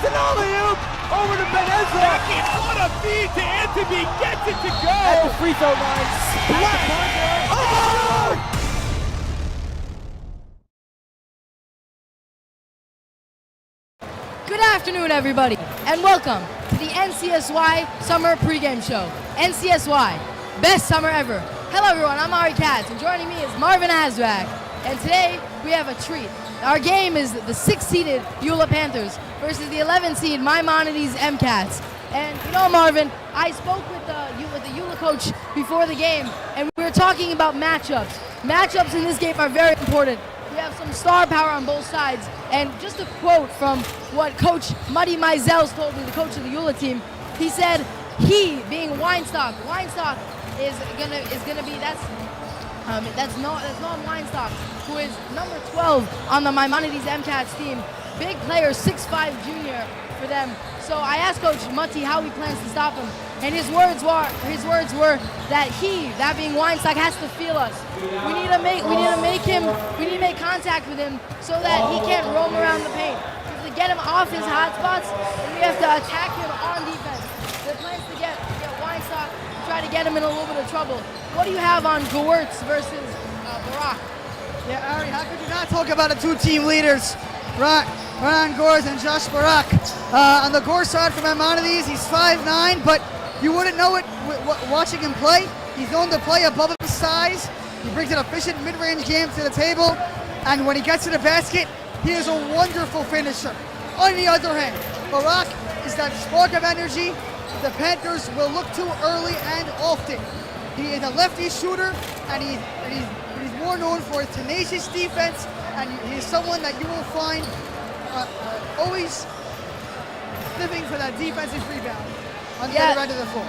an alley-oop over to Benezra. What a feed to Anthony, gets it to go. At the free throw line, splash. Oh! Good afternoon, everybody, and welcome to the NCSY Summer Pregame Show. NCSY, best summer ever. Hello, everyone. I'm Ari Katz, and joining me is Marvin Azrak. And today we have a treat. Our game is the 6-seeded YULA Panthers versus the 11-seed Maimonides MCats. And you know, Marvin, I spoke with the YULA coach before the game, and we were talking about matchups. Matchups in this game are very important. We have some star power on both sides, and just a quote from what Coach Muddy Mizels told me, the coach of the YULA team. He said, he being Weinstock is gonna be that's Noam Weinstock, who is number 12 on the Maimonides MCats team. Big player, 6'5" junior for them. So I asked Coach Mutty how he plans to stop him, and his words were that that being Weinstock, has to feel us. We need to make contact with him so that he can't roam around the paint. We have to get him off his hot spots, and we have to attack him on defense. The plans to get Weinstock, try to get him in a little bit of trouble. What do you have on Gewurz versus Barak? Yeah, Ari, how could you not talk about the two team leaders, Ryan Gores and Josh Barak? On the Gore side for Maimonides, he's 5'9", but you wouldn't know it watching him play. He's known to play above his size. He brings an efficient mid-range game to the table, and when he gets to the basket, he is a wonderful finisher. On the other hand, Barak is that spark of energy the Panthers will look to early and often. He is a lefty shooter, and he's more known for his tenacious defense, and he is someone that you will find always living for that defensive rebound on the other end of the floor.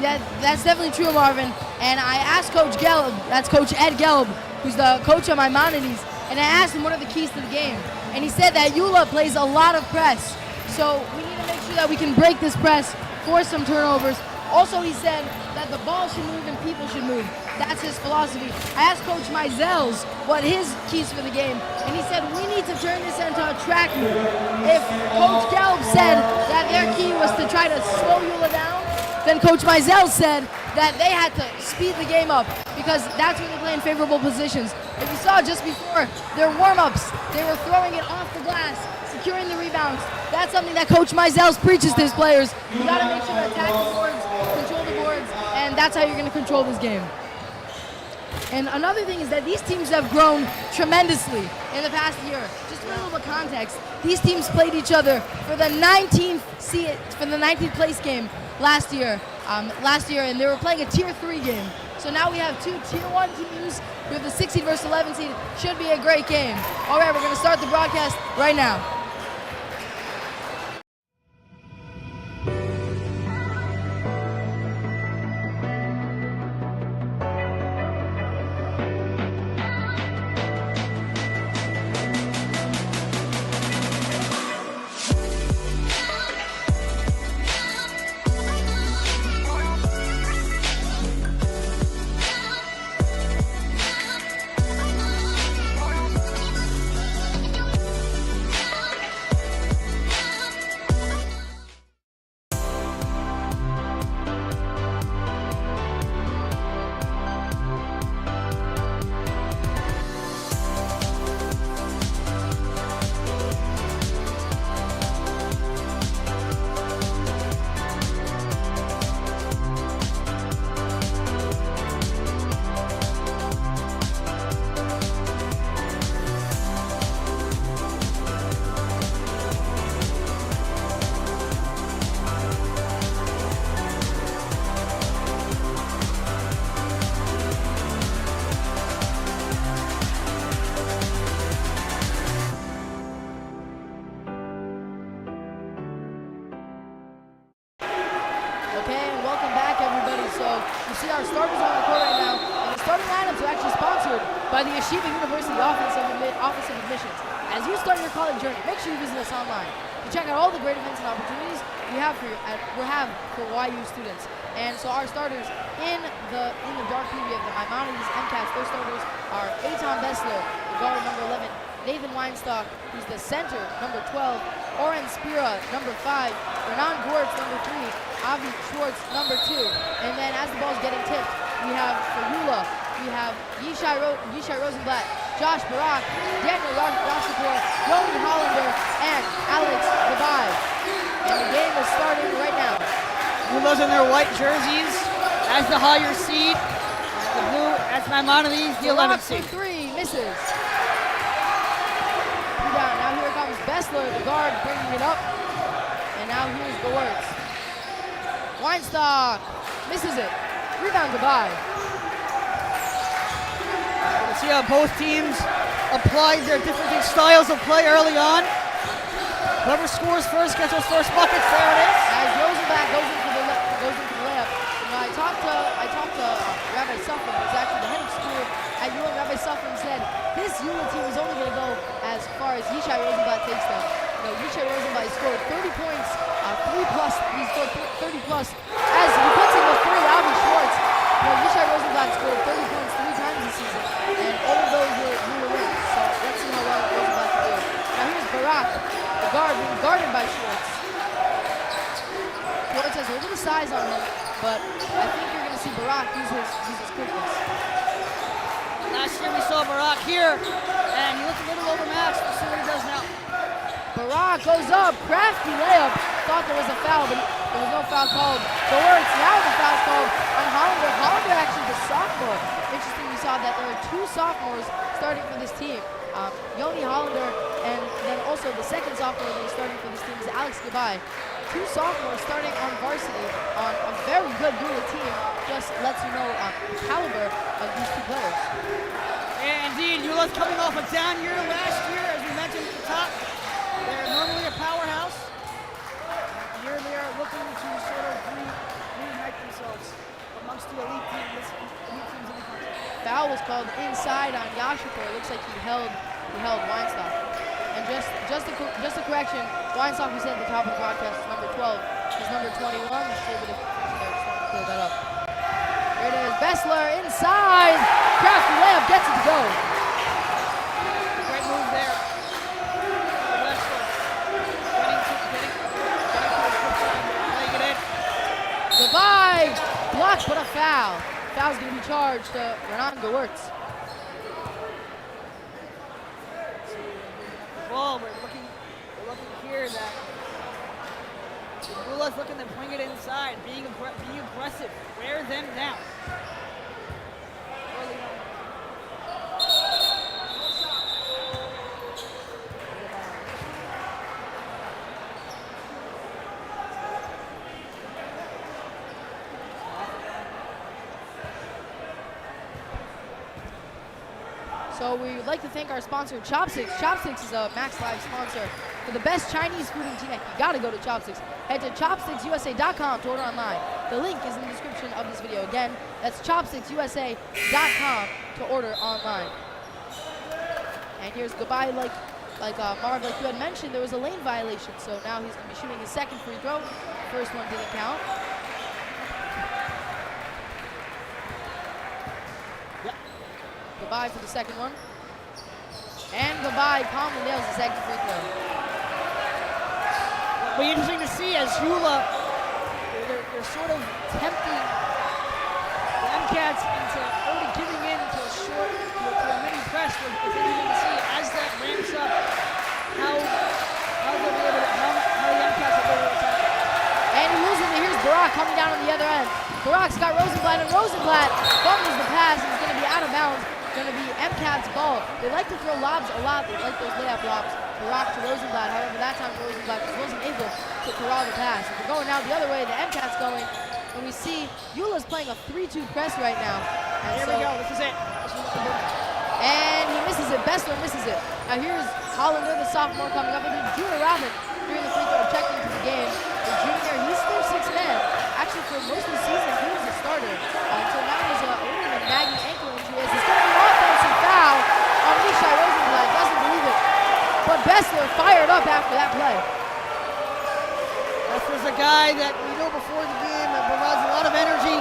Yeah, that's definitely true, Marvin. And I asked Coach Gelb, that's Coach Ed Gelb, who's the coach of Maimonides, and I asked him what are the keys to the game. And he said that YULA plays a lot of press, so we need to make sure that we can break this press, force some turnovers. Also, he said that the ball should move and people should move. That's his philosophy. I asked Coach Mizels what his keys for the game, and he said we need to turn this into a track meet. If Coach Gelb said that their key was to try to slow YULA down, then Coach Mizels said that they had to speed the game up because that's when they play in favorable positions. If you saw just before their warm-ups, they were throwing it off the glass, securing the rebounds. That's something that Coach Mizels preaches to his players. You gotta make sure to attack the boards, control the boards, and that's how you're gonna control this game. And another thing is that these teams have grown tremendously in the past year. Just for a little bit of context, these teams played each other for the 19th place game last year, and they were playing a Tier 3 game. So now we have two Tier 1 teams. We have the 6 seed versus 11 seed. Should be a great game. All right, we're going to start the broadcast right now. Our starters on the court right now, and the starting lineups are actually sponsored by the Yeshiva University Office of Admissions. As you start your college journey, make sure you visit us online to check out all the great events and opportunities we have for YU students. And so our starters in the dark preview of the Maimonides MCats, their starters are Eitan Bessler, the guard number 11, Nathan Weinstock, who's the center, number 12, Oren Spira, number 5. Renan Gortz, number 3. Avi Schwartz, number 2. And then as the ball's getting tipped, we have for YULA, we have Yishai Rosenblatt, Josh Barak, Daniel Rashapur, Yoni Hollander, and Alex Gabai. And the game is starting right now. YULA's in their white jerseys as the higher seed. The blue as Maimonides, the 11th seed. For 3, misses. 3 down. Now here comes Bessler, the guard, bringing it up. And now here's Gewurz. Weinstock misses it. Rebound Gabai. You see how both teams applied their different styles of play early on. Whoever scores first gets those first buckets. There it is. As Rosenblatt goes into the layup. You know, I talked to Rabbi Suffin, who's actually the head of school at YULA. Rabbi Suffin said this YULA team is only going to go as far as Yishai Rosenblatt takes them. You know, Yishai Rosenblatt scored 30 points, 3 plus. He scored 30 plus. As he puts in the 3, Avi Schwartz. You know, Yishai Rosenblatt scored 30 points 3 times this season, and all of those were YULA wins. So let's see how well Rosenblatt can do. Now here's Barak, the guard, being guarded by Schwartz. Schwartz has a little bit of size on him, but I think you're going to see Barak use his quickness. Last year we saw Barak here, and he looked a little overmatched. Let's see what he does now. Barak goes up, crafty layup. Thought there was a foul, but there was no foul called. Gewurz, now the foul's called on Hollander. Hollander actually the sophomore. Interesting, we saw that there are 2 sophomores starting for this team. Yoni Hollander, and then also the second sophomore that is starting for this team is Alex Gabai. 2 sophomores starting on varsity on a very good YULA team. Just lets you know the caliber of these 2 players. And indeed, YULA's coming off a down year last year, as we mentioned at the top. They're normally a powerhouse. Here they are looking to sort of reunite themselves amongst the elite teams in the country. Foul was called inside on Yashipur. It looks like he held Weinstock. And just a correction, Weinstock, we said at the top of the broadcast, is number 12. He's number 21. Just a little bit of confusion there. Just want to clear that up. Here it is. Bessler inside. Crafty layup gets it to go. Great move there. Bessler getting to his playing it in. Goodbye. Blocked, but a foul. Foul's going to be charged to Renan Gewurz. Ball, we're looking here that YULA's looking to bring it inside, being aggressive, wear them down. So we would like to thank our sponsor, Chopsticks. Chopsticks is a Max Live sponsor for the best Chinese food in Teaneck. You gotta go to Chopsticks. Head to chopsticksusa.com to order online. The link is in the description of this video. Again, that's chopsticksusa.com to order online. And here's goodbye, like Marv, like you had mentioned, there was a lane violation. So now he's gonna be shooting his second free throw. First one didn't count. Goodbye for the second one. And goodbye, calmly nails the second free throw. It'll be interesting to see as YULA, they're sort of tempting the MCATs into already giving in to a short, to a mini press. It's interesting to see as that ramps up how the MCATs are able to attack. And he loses it. Here's Barak coming down on the other end. Barak's got Rosenblatt, and Rosenblatt fumbles the pass and is going to be out of bounds. Going to be MCAT's ball. They like to throw lobs a lot. They like those layup lobs. Barak to Rosenblatt. However, that time Rosenblatt wasn't able to corral the pass. If we're going now the other way, the MCAT's going. And we see YULA's playing a 3-2 press right now. And Here we go. This is it. And he misses it. Bessler misses it. Now here's Hollander, the sophomore, coming up. And then Junior Robin during the free throw checked into the game. The junior, he's their 6th man. Actually, for most of the season, he was a starter. Until now, he's a little bit of nagging ankle injury. As he's going to be an offensive foul on Yishai Rosenblatt. Doesn't believe it. But Bessler fired up after that play. Bessler's a guy that we know before the game that provides a lot of energy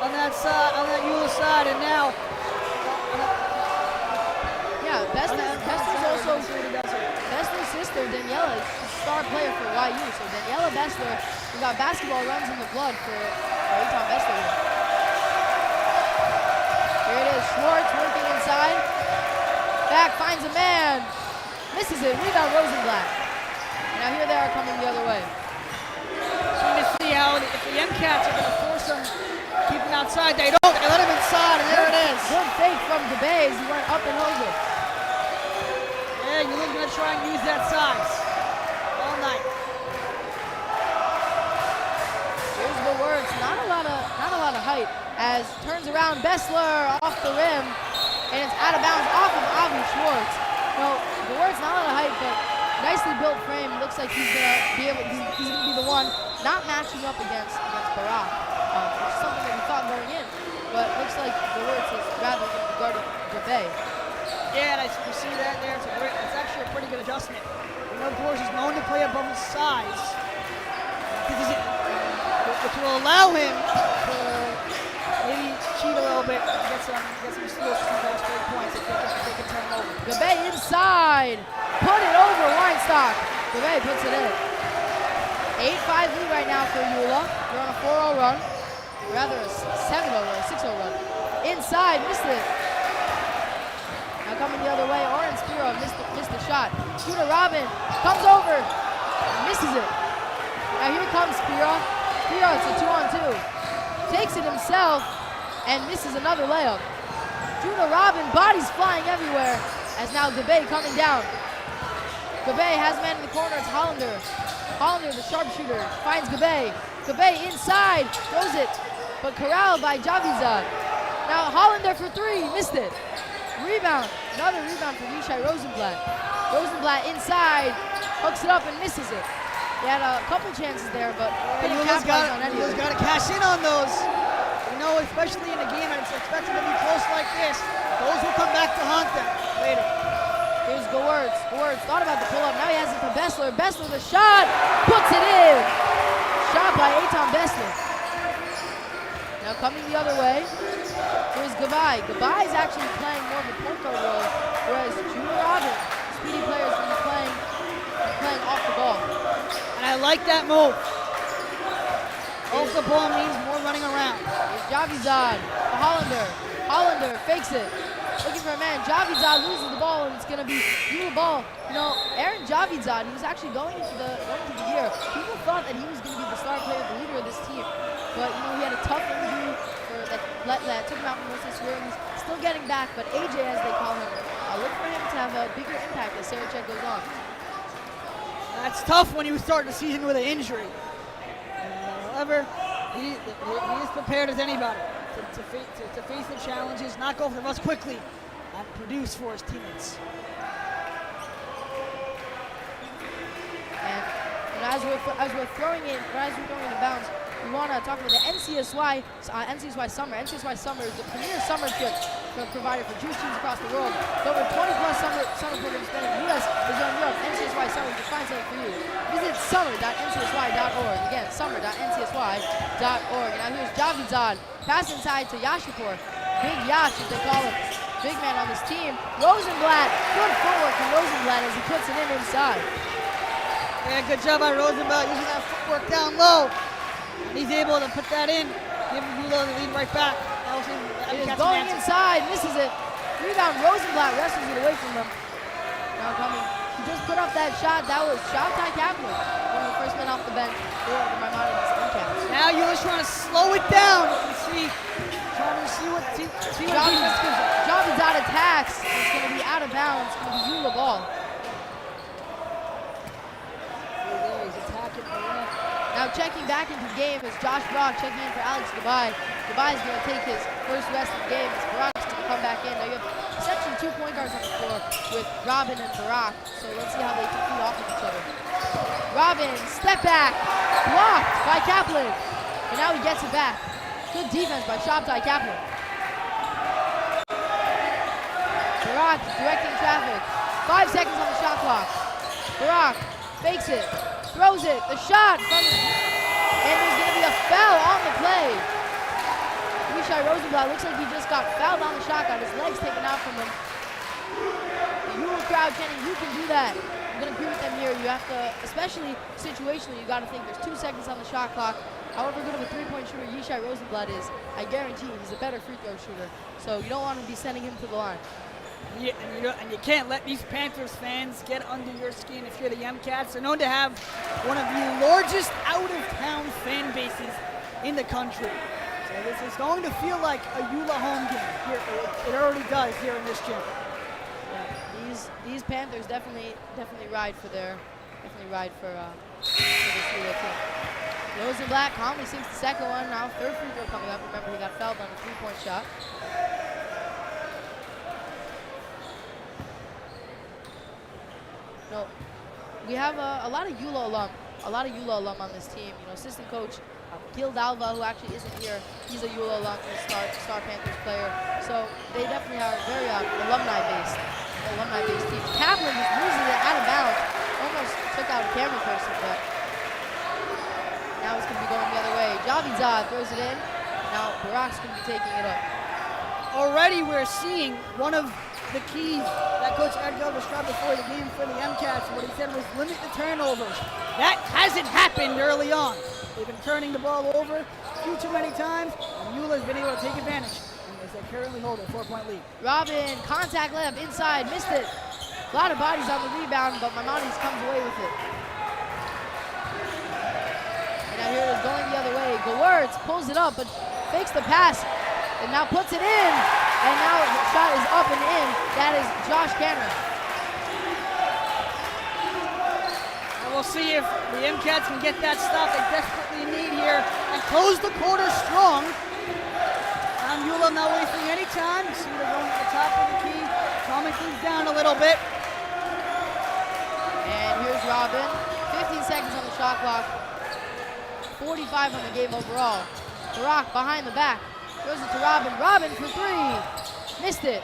on that side, on that YULA side, and now. Yeah, Bessler's sister, Daniela, is a star player for YU. So Daniela Bessler, who got basketball runs in the blood for Eitan Bessler here. Here it is, Schwartz working inside. Back, finds a man. Misses it, rebound Rosenblatt. And now here they are coming the other way. Trying to see how if the MCATs are going to force him, keep him outside. They don't. They let him inside, and there it is. Good fake from DeBay as he went up and over. Yeah, you're going to try and use that size all night. Here's the words. Not a lot of height. As turns around, Bessler off the rim, and it's out of bounds off of Avi Schwartz. No, the words not a lot of height, but nicely built frame. Looks like he's gonna be able. He's gonna be the one not matching up against Barak, which is something that we thought going in. But looks like the words is rather going to be guarding DeBay. Yeah, and you see that there. It's actually a pretty good adjustment. You know, Gores is known to play above his size, which will allow him to maybe cheat a little bit and get some steals, some those 3 points if they can turn him over. DeBay inside, put it over Weinstock. DeBay puts it in. 8-5 lead right now for YULA. They're on a 4-0 run, or rather a 7-0 run, a 6-0 run. Inside, missed it. Now coming the other way, Oren Spiro missed the shot. Shooter Robin comes over, misses it. Now here comes Spiro. Spiro, it's a 2-on-2. Takes it himself and misses another layup. Judah Robin, bodies flying everywhere, as now DeBay coming down. DeBay has a man in the corner, it's Hollander. Hollander, the sharpshooter, finds DeBay. DeBay inside, throws it, but corralled by Javizad. Now Hollander for three, missed it. Rebound, another rebound for Yishai Rosenblatt. Rosenblatt inside, hooks it up and misses it. He had a couple chances there, but couldn't capitalize on any of it. Got to cash in on those. You know, especially in a game that's expected to be close like this, those will come back to haunt them later. Here's Gowertz. Gowertz thought about the pull-up. Now he has it to Bessler. Bessler, the shot, puts it in. Shot by Eitan Bessler. Now coming the other way, here's Gavai. Gavai is actually playing more of a point guard role, whereas Junior Robin, speedy player, is going to be playing off the ball. And I like that move. Off the ball means more running around. Here's Javizad, the Hollander. Hollander fakes it. Looking for a man. Javizad loses the ball, and it's going to be YULA ball. You know, Aaron Javizad, he was actually going into the year. People thought that he was going to be the star player, the leader of this team. But, you know, he had a tough injury that took him out for most of this year. He's still getting back, but AJ, as they call him, look for him to have a bigger impact as Sarachek goes on. That's tough when you start the season with an injury. However, he is prepared as anybody to face the challenges, knock off the rust quickly, and produce for his teammates. And as we're throwing it in bounds, we want to talk about the NCSY Summer. NCSY Summer is the premier summer trip provider for Jewish teams across the world. With over 20+ summer programs spent in the U.S., Israel, and Europe. NCSY Summer will find something for you. Visit summer.ncsy.org. Again, summer.ncsy.org. Now here's Javizad. Pass inside to Yashipur. Big Yash, as they call him. Big man on this team. Rosenblatt. Good footwork from Rosenblatt as he puts it in inside. Yeah, good job by Rosenblatt using that footwork down low. And he's able to put that in, give YULA the lead right back. It is going inside, misses it. Rebound, Rosenblatt wrestles it away from them. Now coming, he just put up that shot. That was Shabtai Kaplan, one of the first men off the bench for the Maimonides MCATs. Now YULA's trying to slow it down. Trying to see what defense gives him. Javizad attacks. It's going to be out of bounds. It's going to be YULA ball. He's attacking the rim. Now checking back into the game is Josh Brock checking in for Alex Gabay. Gabay is going to take his first rest of the game as Barak's going to come back in. Now you have essentially 2 point guards on the floor with Robin and Barak. So let's see how they feed off of each other. Robin, step back, blocked by Kaplan. And now he gets it back. Good defense by Shabtai Kaplan. Barak directing traffic. 5 seconds on the shot clock. Barak fakes it. Throws it, the shot from, and there's going to be a foul on the play. Yishai Rosenblatt looks like he just got fouled on the shot, got his legs taken out from him. The YULA crowd chanting, "You can do that." going to agree with them here. You have to, especially situationally, you got to think there's 2 seconds on the shot clock. However good of a three-point shooter Yishai Rosenblatt is, I guarantee he's a better free throw shooter. So you don't want to be sending him to the line. Yeah, and you can't let these Panthers fans get under your skin if you're the MCats. They're known to have one of the largest out-of-town fan bases in the country. So this is going to feel like a YULA home game. Here, it already does here in this gym. Yeah, these Panthers definitely ride for this YULA team. Rosenblatt calmly sinks the second one. Now third free throw coming up. Remember, he got fouled on a three-point shot. No, we have a lot of YULA alum on this team. You know, assistant coach Gil Dalva, who actually isn't here, he's a YULA alum, he's a star Panthers player. So they definitely are very alumni-based team. Kaplan just loses it out of bounds. Almost took out a camera person, but now it's going to be going the other way. Javidzad throws it in. Now Barak's going to be taking it up. Already we're seeing one of the keys that Coach Edgar described before the game for the MCats. What he said was limit the turnovers. That hasn't happened early on. They've been turning the ball over a few too many times, and YULA's been able to take advantage as they currently hold a 4-point lead. Robin, contact layup inside, missed it. A lot of bodies on the rebound, but Maimonides comes away with it. And now here it is going the other way. Gewurz pulls it up, but fakes the pass, and now puts it in. And now the shot is up and in. That is Josh Canner. And we'll see if the MCats can get that stop they desperately need here and close the quarter strong. YULA not wasting any time. You see they're going to the top of the key, calming things down a little bit. And here's Robin. 15 seconds on the shot clock. 45 on the game overall. Barak behind the back. Throws it to Robin. Robin for three. Missed it.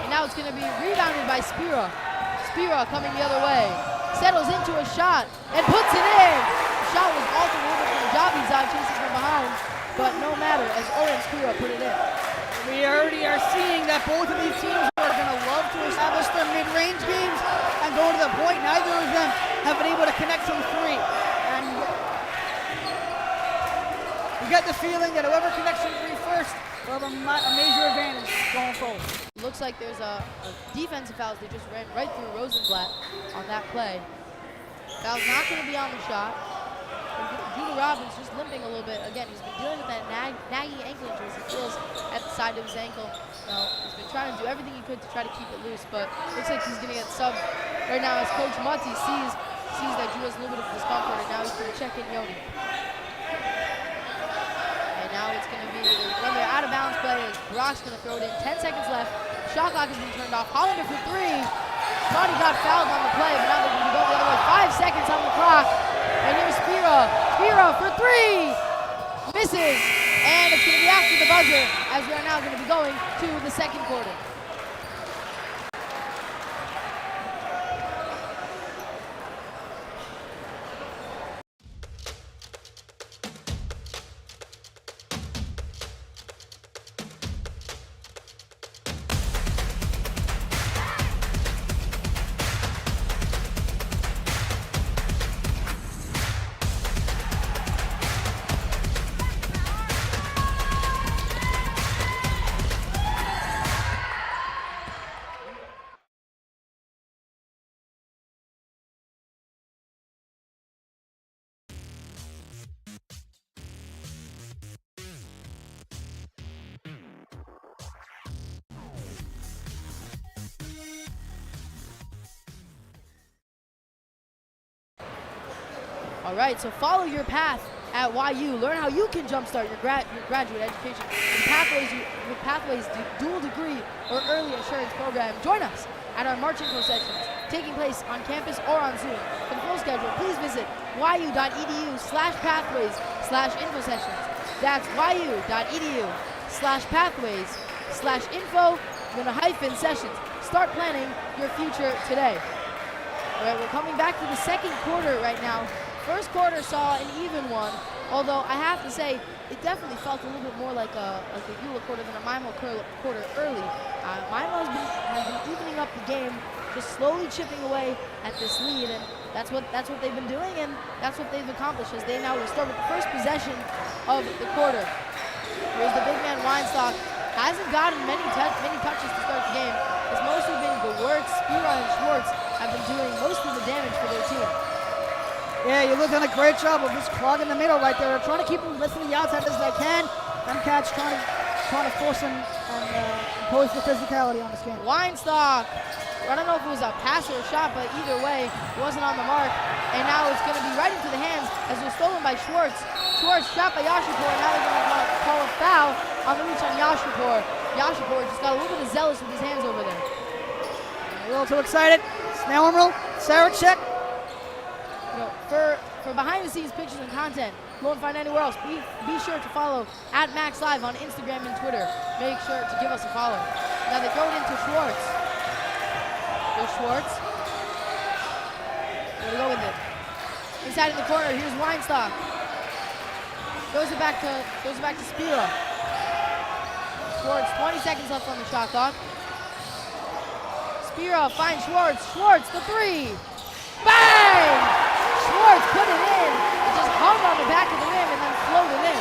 And now it's going to be rebounded by Spira. Spira coming the other way. Settles into a shot and puts it in. The shot was altered a little bit from Javidzad chasing from behind, but no matter as Oren Spira put it in. We already are seeing that both of these teams are going to love to establish their mid-range games and go to the point. Neither of them have been able to connect from three. And you get the feeling that whoever connects from three first will have a major advantage going forward. Looks like there's a defensive foul. They just ran right through Rosenblatt on that play. Foul's not going to be on the shot. Judah Robbins just limping a little bit. Again, he's been dealing with that nagging ankle injury as he feels at the side of his ankle. He's been trying to do everything he could to try to keep it loose, but looks like he's going to get subbed right now as Coach Mutty sees that Drew has a little bit of discomfort, and now he's going to check in Yoni. And now it's going to be another out-of-bounds play as Brock's going to throw it in. 10 seconds left. Shot clock has been turned off. Hollander for three. Monty got fouled on the play, but now they're going to go the other way. 5 seconds on the clock. And here's Spira. Spira for three. Misses. And it's going to be after the buzzer as we are now going to be going to the second quarter. All right, so follow your path at YU. Learn how you can jumpstart your graduate education with Pathways dual degree or early assurance program. Join us at our March info sessions taking place on campus or on Zoom. For the full schedule, please visit yu.edu/pathways/info sessions. That's yu.edu/pathways/info _sessions. Start planning your future today. All right, we're coming back to the second quarter right now. First quarter saw an even one, although I have to say it definitely felt a little bit more like a YULA quarter than a Maimo quarter early. Maimo has been evening up the game just slowly chipping away at this lead, and that's what they've been doing, and that's what they've accomplished as they now restore with the first possession of the quarter. Here's the big man Weinstock. Hasn't gotten many touches to start the game. It's mostly been Gewurz, Spira, and Schwartz have been doing most of the damage for their team. Yeah, you've done a great job of just clogging the middle right there. Trying to keep them listening to the outside as they can. MCAT's trying to force them and impose the physicality on this game. Weinstock. I don't know if it was a pass or a shot, but either way, it wasn't on the mark. And now it's going to be right into the hands as it was stolen by Schwartz. Schwartz shot by Yashipur, and now they're going to call a foul on the reach on Yashipur. Yashipur just got a little bit of zealous with his hands over there. A little too excited. Snail roll. Sarachek. You know, for behind-the-scenes pictures and content you won't find anywhere else, be sure to follow @MaxLive on Instagram and Twitter. Make sure to give us a follow. Now they throw it into Schwartz. There's Schwartz. There we go with it. Inside in the corner, here's Weinstock. Goes it back to Spira. Schwartz, 20 seconds left on the shot clock. Spira finds Schwartz. Schwartz, the three. Bang! Schwartz put it in. It just hung on the back of the rim and then floated in.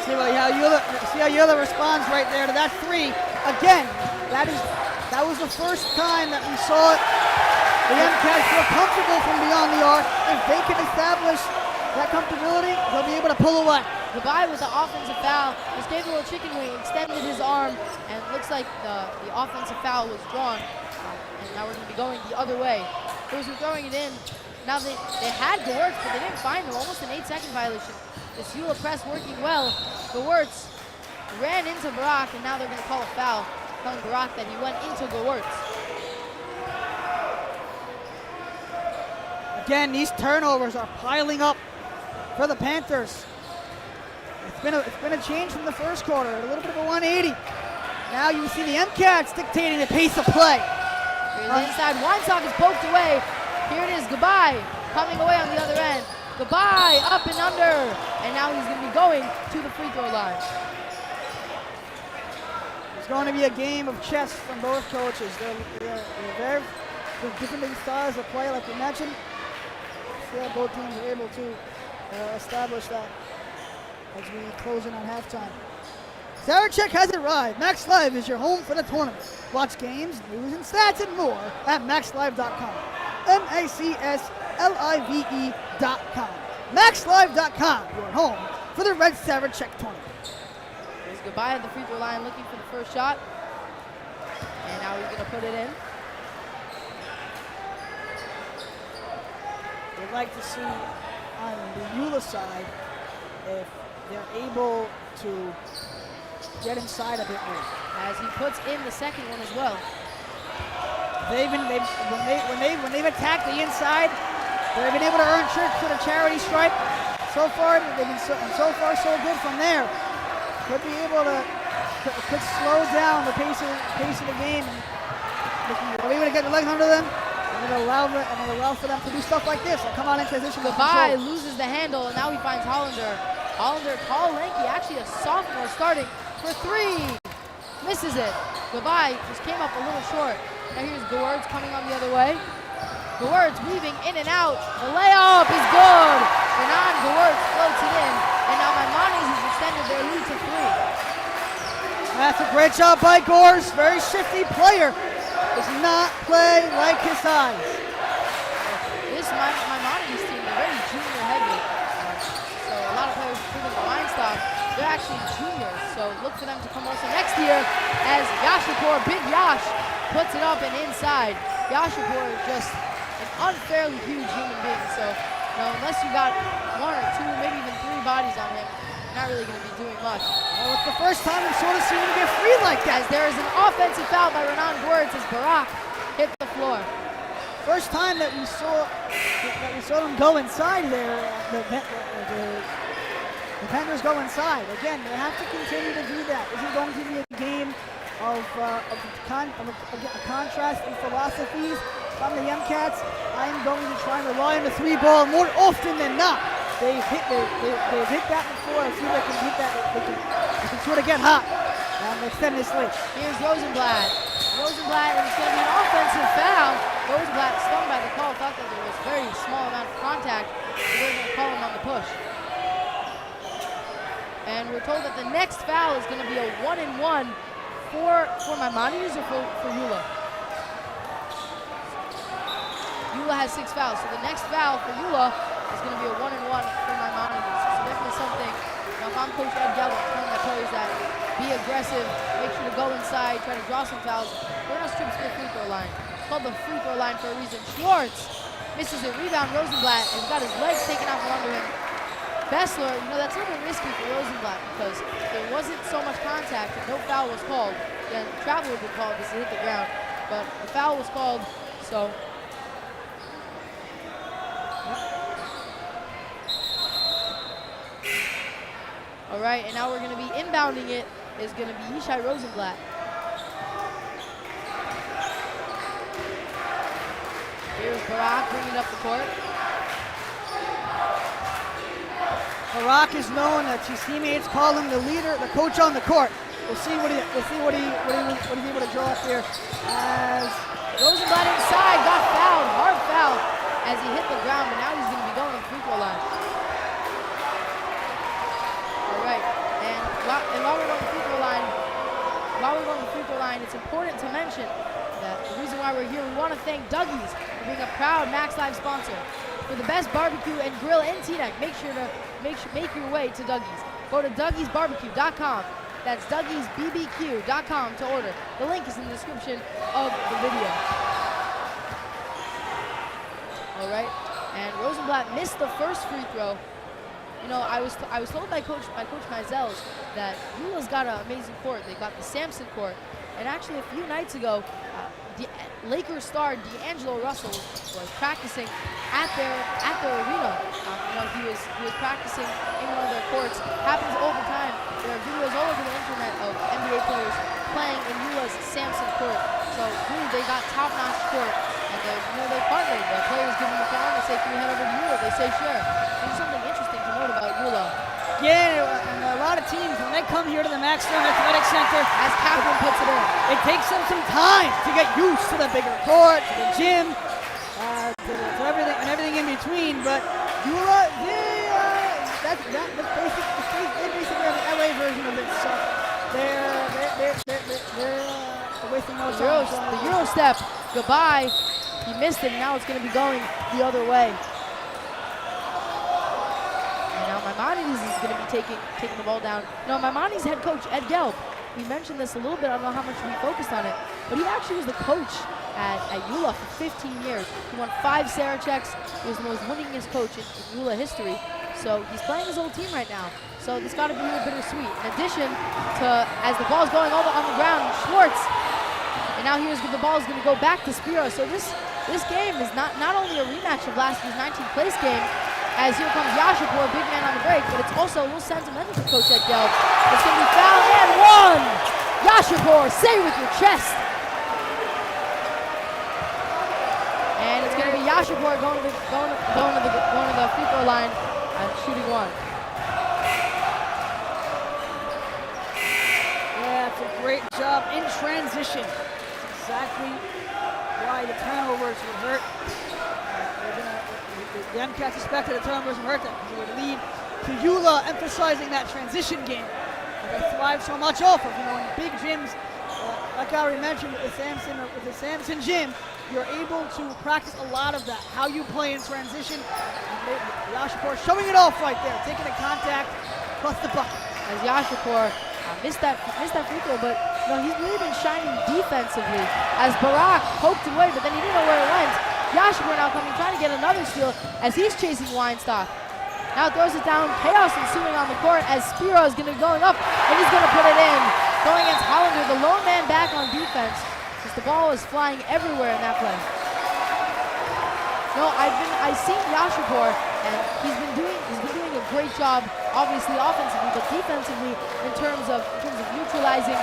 See how YULA responds right there to that three. Again, that was the first time that we saw the MCAT feel comfortable from beyond the arc. If they can establish that comfortability, they'll be able to pull away. Goodbye with the offensive foul. Just gave a little chicken wing, extended his arm, and it looks like the offensive foul was drawn. And now we're going to be going the other way. Those who are throwing it in, now they had Gewurz, but they didn't find him. Almost an 8-second violation. This YULA press working well. Gewurz ran into Barak, and now they're going to call a foul, telling Barak that he went into Gewurz. Again, these turnovers are piling up for the Panthers. It's been a change from the first quarter, a little bit of a 180. Now you see the MCATs dictating the pace of play. Here's the inside. Weinstock is poked away. Here it is, Goodbye coming away on the other end. Goodbye up and under. And now he's going to be going to the free throw line. It's going to be a game of chess from both coaches. They're very different styles of play, like you mentioned. See how both teams are able to establish that as we close in on halftime. Sarachek has arrived. Max Live is your home for the tournament. Watch games, news, and stats and more at maxlive.com. MACSLIVE.com. maxlive.com, your home for the Red Sarachek tournament. Here's Goodbye at the free throw line looking for the first shot. And now he's going to put it in. We'd like to see on the YULA side if they're able to get inside a bit more. As he puts in the second one as well. When they've attacked the inside, they've been able to earn tricks for the charity stripe. So far, they've been so far so good from there. Could be able to could slow down the pace of the game. Are we able to get the legs under them? And allow for them to do stuff like this. Like come on in transition. Goodbye loses the handle, and now he finds Hollander. Hollander, tall, lanky, actually a sophomore, starting for three. Misses it. Goodbye just came up a little short. Now here's Gewurz coming on the other way. Gewurz weaving in and out. The layup is good. Renan Gewurz floats it in, and now Maimonides has extended their lead to three. That's a great job by Gores. Very shifty player. Does not play like his size. This Maimonides team, they're very junior heavy. So a lot of players, including the Weinstock, they're actually juniors. So look for them to come also next year as Yashipur, Big Yash, puts it up and inside. Yashipur is just an unfairly huge human being. So unless you got one or two, maybe even three bodies on him, you're not really going to be doing much. Well, it's the first time we've sort of seen him get free like that. As there is an offensive foul by Renan Gewurz as Barak hit the floor. First time that we saw them go inside there. The Panthers go inside. Again, they have to continue to do that. This is going to be a game of a contrast in philosophies from the MCATs. I'm going to try and rely on the three ball more often than not. They've hit that before. I see they can hit that. They can sort of get hot. on the extended slate. Here's Rosenblatt. Rosenblatt, and it's going to be an offensive foul. Rosenblatt, stung by the call, thought that there was a very small amount of contact. They were going to call him on the push. And we're told that the next foul is going to be a 1-and-1 for Maimonides or for YULA. YULA has 6 fouls, so the next foul for YULA is going to be a 1-and-1 for Maimonides. So definitely something, if I'm Coach Ed Gelb, telling my players that be aggressive, make sure to go inside, try to draw some fouls. We're not strips to the free throw line. It's called the free throw line for a reason. Schwartz misses a rebound. Rosenblatt has got his legs taken out from under him. Bessler, that's a little risky for Rosenblatt because there wasn't so much contact and no foul was called. Then travel would be called because he hit the ground, but the foul was called, so. All right, and now we're going to be inbounding it is going to be Yishai Rosenblatt. Here's Barak bringing up the court. Barak is known that his teammates call him the leader, the coach on the court. We'll see what he's able to draw up here. As Rosenblatt inside, got fouled, hard foul as he hit the ground, but now he's going to be going to the free throw line. All right, and while we're going to the free throw line, it's important to mention that the reason why we're here, we want to thank Dougie's for being a proud Max Live sponsor. For the best barbecue and grill in Teaneck, make your way to Dougie's. Go to Dougie'sBarbecue.com. That's Dougie'sBBQ.com to order. The link is in the description of the video. All right, and Rosenblatt missed the first free throw. I was told by Coach Mizell that YULA's got an amazing court. They got the Samson court, and actually a few nights ago, the Lakers star D'Angelo Russell was practicing at their arena. He was practicing in one of their courts. Happens all the time. There are videos all over the internet of NBA players playing in YULA's Samson court. So really, they got top-notch court, and they partnered. The players give them a call. They say, "Can we head over to YULA?" They say, "Sure." There's something interesting to note about YULA. Yeah, and a lot of teams, when they come here to the Max Stern Athletic Center, as Kaplan puts it in, it takes them some time to get used to the bigger court, to the gym, to everything in between. But YULA, that's basically the LA version of it. So they're wasting no time. The Euro step, goodbye. He missed it, and now it's going to be going the other way. Maimonides is going to be taking the ball down. Maimonides head coach Ed Gelb, we mentioned this a little bit. I don't know how much we focused on it, but he actually was the coach at YULA for 15 years. He won 5 Saracheks. He was the most winningest coach in YULA history. So he's playing his old team right now. So it's got to be a little bittersweet. In addition to, as the ball's going over on the ground, Schwartz, and now the ball is going to go back to Spiro. So this game is not only a rematch of last year's 19th place game, as here comes Yashipur, big man on the break, but it's also a little sentimental for Coach Ed Gelb. It's going to be foul and 1! Yashipur, say with your chest! And it's going to be Yashipur going to the free throw line and shooting 1. Yeah, it's a great job in transition. That's exactly why the turnovers would hurt. The MCAT suspected the turnovers would hurt them because it would lead to YULA emphasizing that transition game that they thrive so much off of. In big gyms, like I already mentioned with the Samson gym, you're able to practice a lot of that, how you play in transition. Yashipur showing it off right there, taking the contact, plus the bucket. As Yashipur missed that free throw, but he's really been shining defensively. As Barak poked away, but then he didn't know where it went. Yashipur now coming, trying to get another steal as he's chasing Weinstock. Now throws it down, chaos ensuing on the court as Spiro is going to be going up, and he's going to put it in. Going against Hollander, the lone man back on defense, as the ball is flying everywhere in that play. I've seen Yashipur, and he's been doing a great job, obviously offensively, but defensively in terms of neutralizing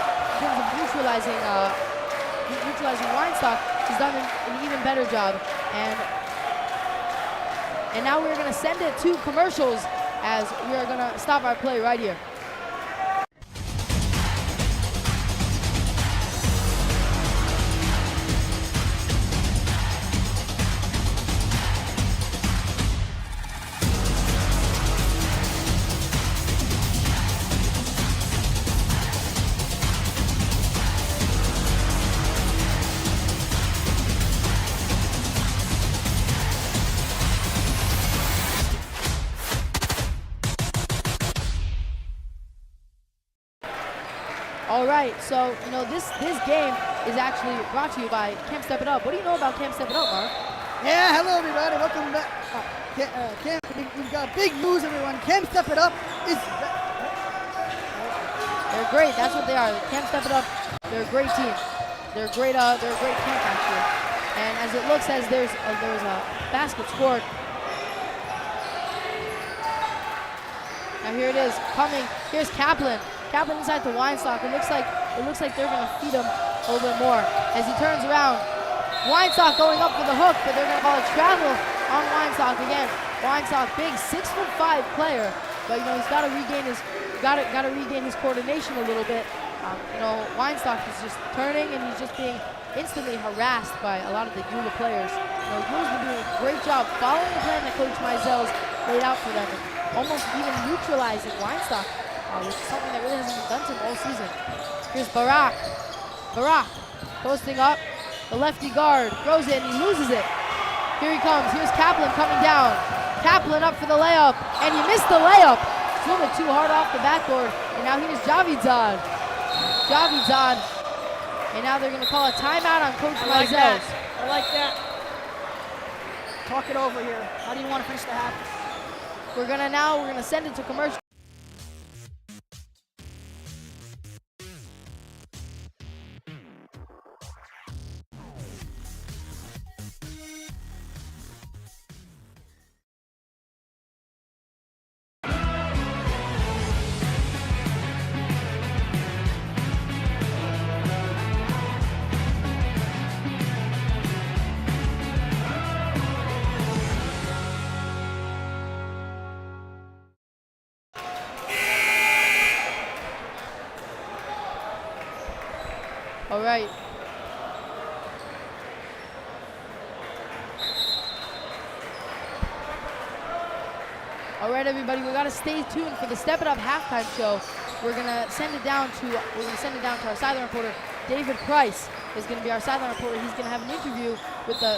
Weinstock. He's done an even better job, and now we're going to send it to commercials as we are going to stop our play right here. All right, so this game is actually brought to you by Camp Step It Up. What do you know about Camp Step It Up, Mark? Yeah, hello everybody, welcome back. We've got big news, everyone. Camp Step It Up is. They're great. That's what they are. Camp Step It Up. They're a great team. They're a great camp actually. And as it looks as there was a basket scored. Now here it is coming. Here's Kaplan. Kaplan inside the Weinstock. It looks like they're gonna feed him a little bit more as he turns around. Weinstock going up for the hook, but they're gonna call it travel on Weinstock again. Weinstock, big 6'5" player, but he's got to regain his coordination a little bit. Weinstock is just turning and he's just being instantly harassed by a lot of the YULA players. YULA's been doing a great job following the plan that Coach Meisel's laid out for them, and almost even neutralizing Weinstock, which is something that really hasn't been done to him all season. Here's Barak. Barak posting up. The lefty guard throws it and he loses it. Here he comes. Here's Kaplan coming down. Kaplan up for the layup, and he missed the layup. It's a little bit too hard off the backboard. And now here's Javidzad. Javidzad. And now they're going to call a timeout on Coach Meisel's. I like that. Talk it over here. How do you want to finish the half? We're gonna send it to commercial. All right. All right, everybody, we gotta stay tuned for the Step It Up halftime show. We're gonna send it down to our sideline reporter, David Price is gonna be our sideline reporter. He's gonna have an interview with the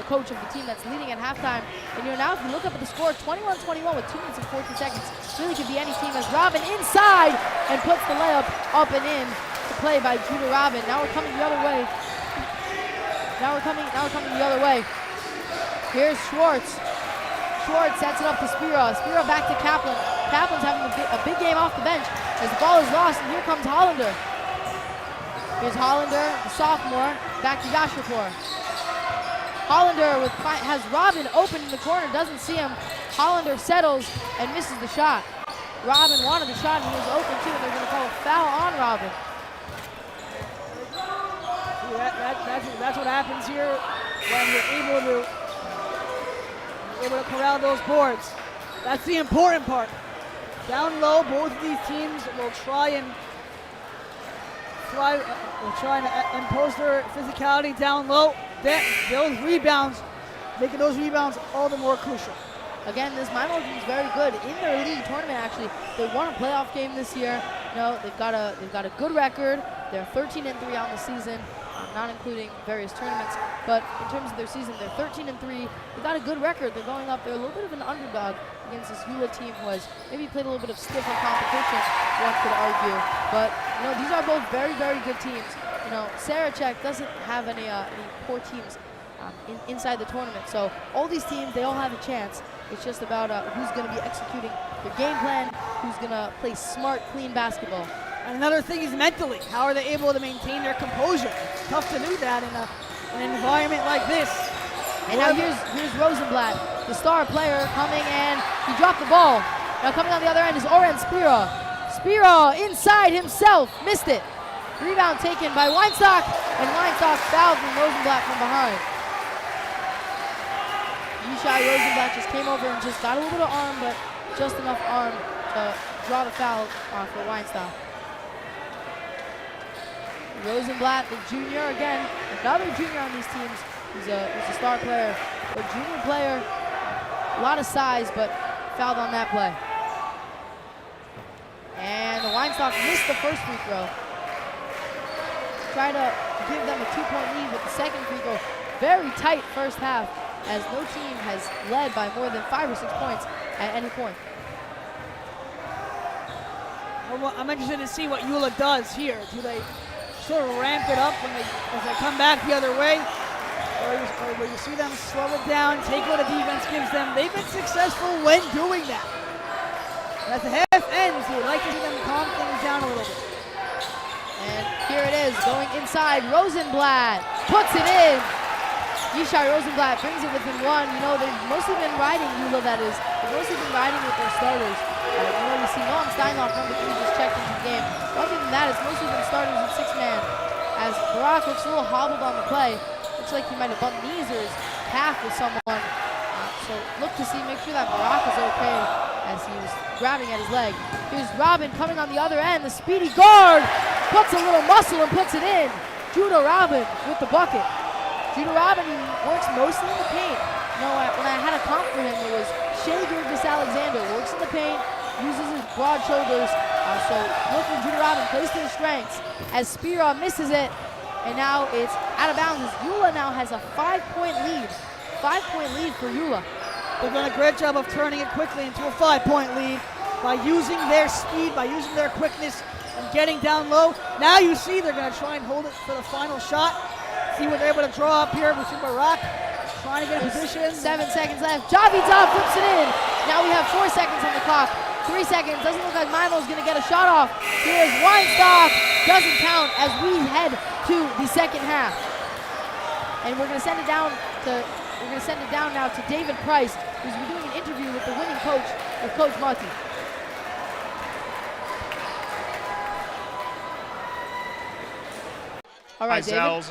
coach of the team that's leading at halftime. And now if you look up at the score, 21-21 with 2 minutes and 14 seconds, really could be any team as Robin inside and puts the layup up and in. Play by Judah Robin. Now we're coming the other way. Now we're coming the other way. Here's Schwartz. Schwartz sets it up to Spiro. Spiro back to Kaplan. Kaplan's having a big game off the bench as the ball is lost, and here comes Hollander. Here's Hollander, the sophomore, back to Yashapur. Hollander has Robin open in the corner, doesn't see him. Hollander settles and misses the shot. Robin wanted the shot and he was open too, and they're going to call a foul on Robin. That's what happens here when you're able to corral those boards. That's the important part. Down low, both of these teams will try and impose their physicality down low. Those rebounds, making those rebounds all the more crucial. Again, this Maimonides team is very good in their league tournament. Actually, they won a playoff game this year. They've got a good record. They're 13-3 on the season, not including various tournaments. But in terms of their season, they're 13-3. They've got a good record. They're going up. They're a little bit of an underdog against this YULA team who has maybe played a little bit of stiffer competition, one could argue. But these are both very, very good teams. Sarachek doesn't have any poor teams inside the tournament. So all these teams, they all have a chance. It's just about who's going to be executing their game plan, who's going to play smart, clean basketball. And another thing is mentally. How are they able to maintain their composure? It's tough to do that in an environment like this. And now here's Rosenblatt, the star player, coming, and he dropped the ball. Now coming on the other end is Oren Spira. Spira inside himself, missed it. Rebound taken by Weinstock, and Weinstock fouled from Rosenblatt from behind. Yishai Rosenblatt just came over and just got a little bit of arm, but just enough arm to draw the foul for Weinstock. Rosenblatt, the junior, again, another junior on these teams, who's a star player. A junior player, a lot of size, but fouled on that play. And the Weinstock missed the first free throw. Try to give them a 2-point lead with the second free throw. Very tight first half, as no team has led by more than 5 or 6 points at any point. I'm interested to see what YULA does here. Do they sort of ramp it up as they come back the other way? Or will you see them slow it down, take what the defense gives them? They've been successful when doing that. As the half ends, you would like to see them calm things down a little bit. And here it is, going inside. Rosenblatt puts it in. Yishai Rosenblatt brings it within one. You know, they've mostly been riding YULA, that is. They've mostly been riding with their starters. You see Noam Steinhoff, number 3, just checked into the game. Other than that, it's mostly been starters and 6-man. As Barak looks a little hobbled on the play. Looks like he might have bumped knees or his calf with someone. So look to see, make sure that Barak is okay as he was grabbing at his leg. Here's Robin coming on the other end. The speedy guard puts a little muscle and puts it in. Judah Robin with the bucket. Judah Robin, he works mostly in the paint. You know, when I had a comp for him, it was Shea Gilgeous-Alexander. Works in the paint, uses his broad shoulders. So look for Judah Robin, plays to his strengths. As Spira misses it, and now it's out of bounds. YULA now has a 5-point lead. 5-point lead for YULA. They've done a great job of turning it quickly into a 5-point lead by using their speed, by using their quickness, and getting down low. Now you see they're going to try and hold it for the final shot. See what they're able to draw up here. We see Barak trying to get in position. 7 seconds left. Javidov flips it in. Now we have 4 seconds on the clock. 3 seconds. Doesn't look like Maimo's going to get a shot off. Here's Weinstock. Doesn't count as we head to the second half. And we're going to send it down now to David Price, who's been doing an interview with the winning coach, with Coach Marty. All right, David.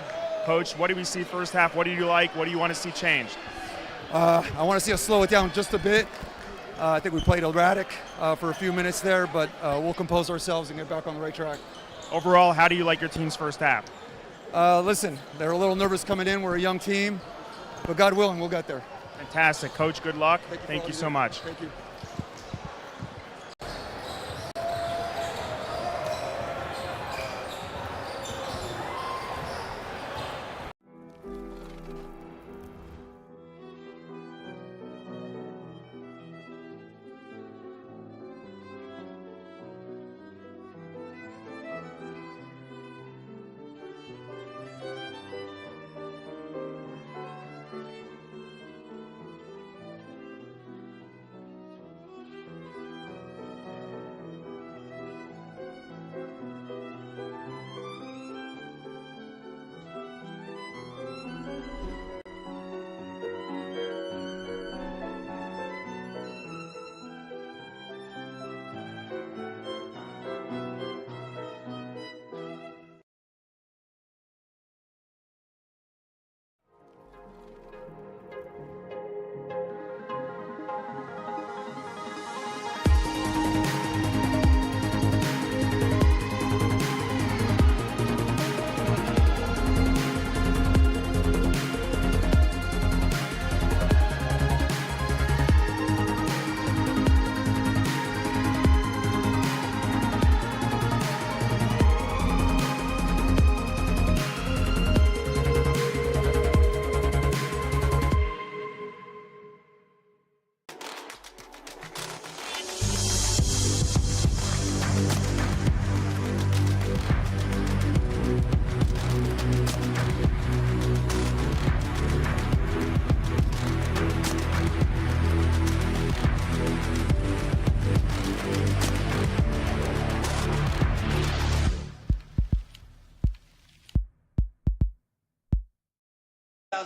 Coach, what do we see first half? What do you like? What do you want to see changed? I want to see us slow it down just a bit. I think we played erratic for a few minutes there, but we'll compose ourselves and get back on the right track. Overall, how do you like your team's first half? Listen, they're a little nervous coming in. We're a young team, but God willing, we'll get there. Fantastic. Coach, good luck. Thank you so much. Thank you.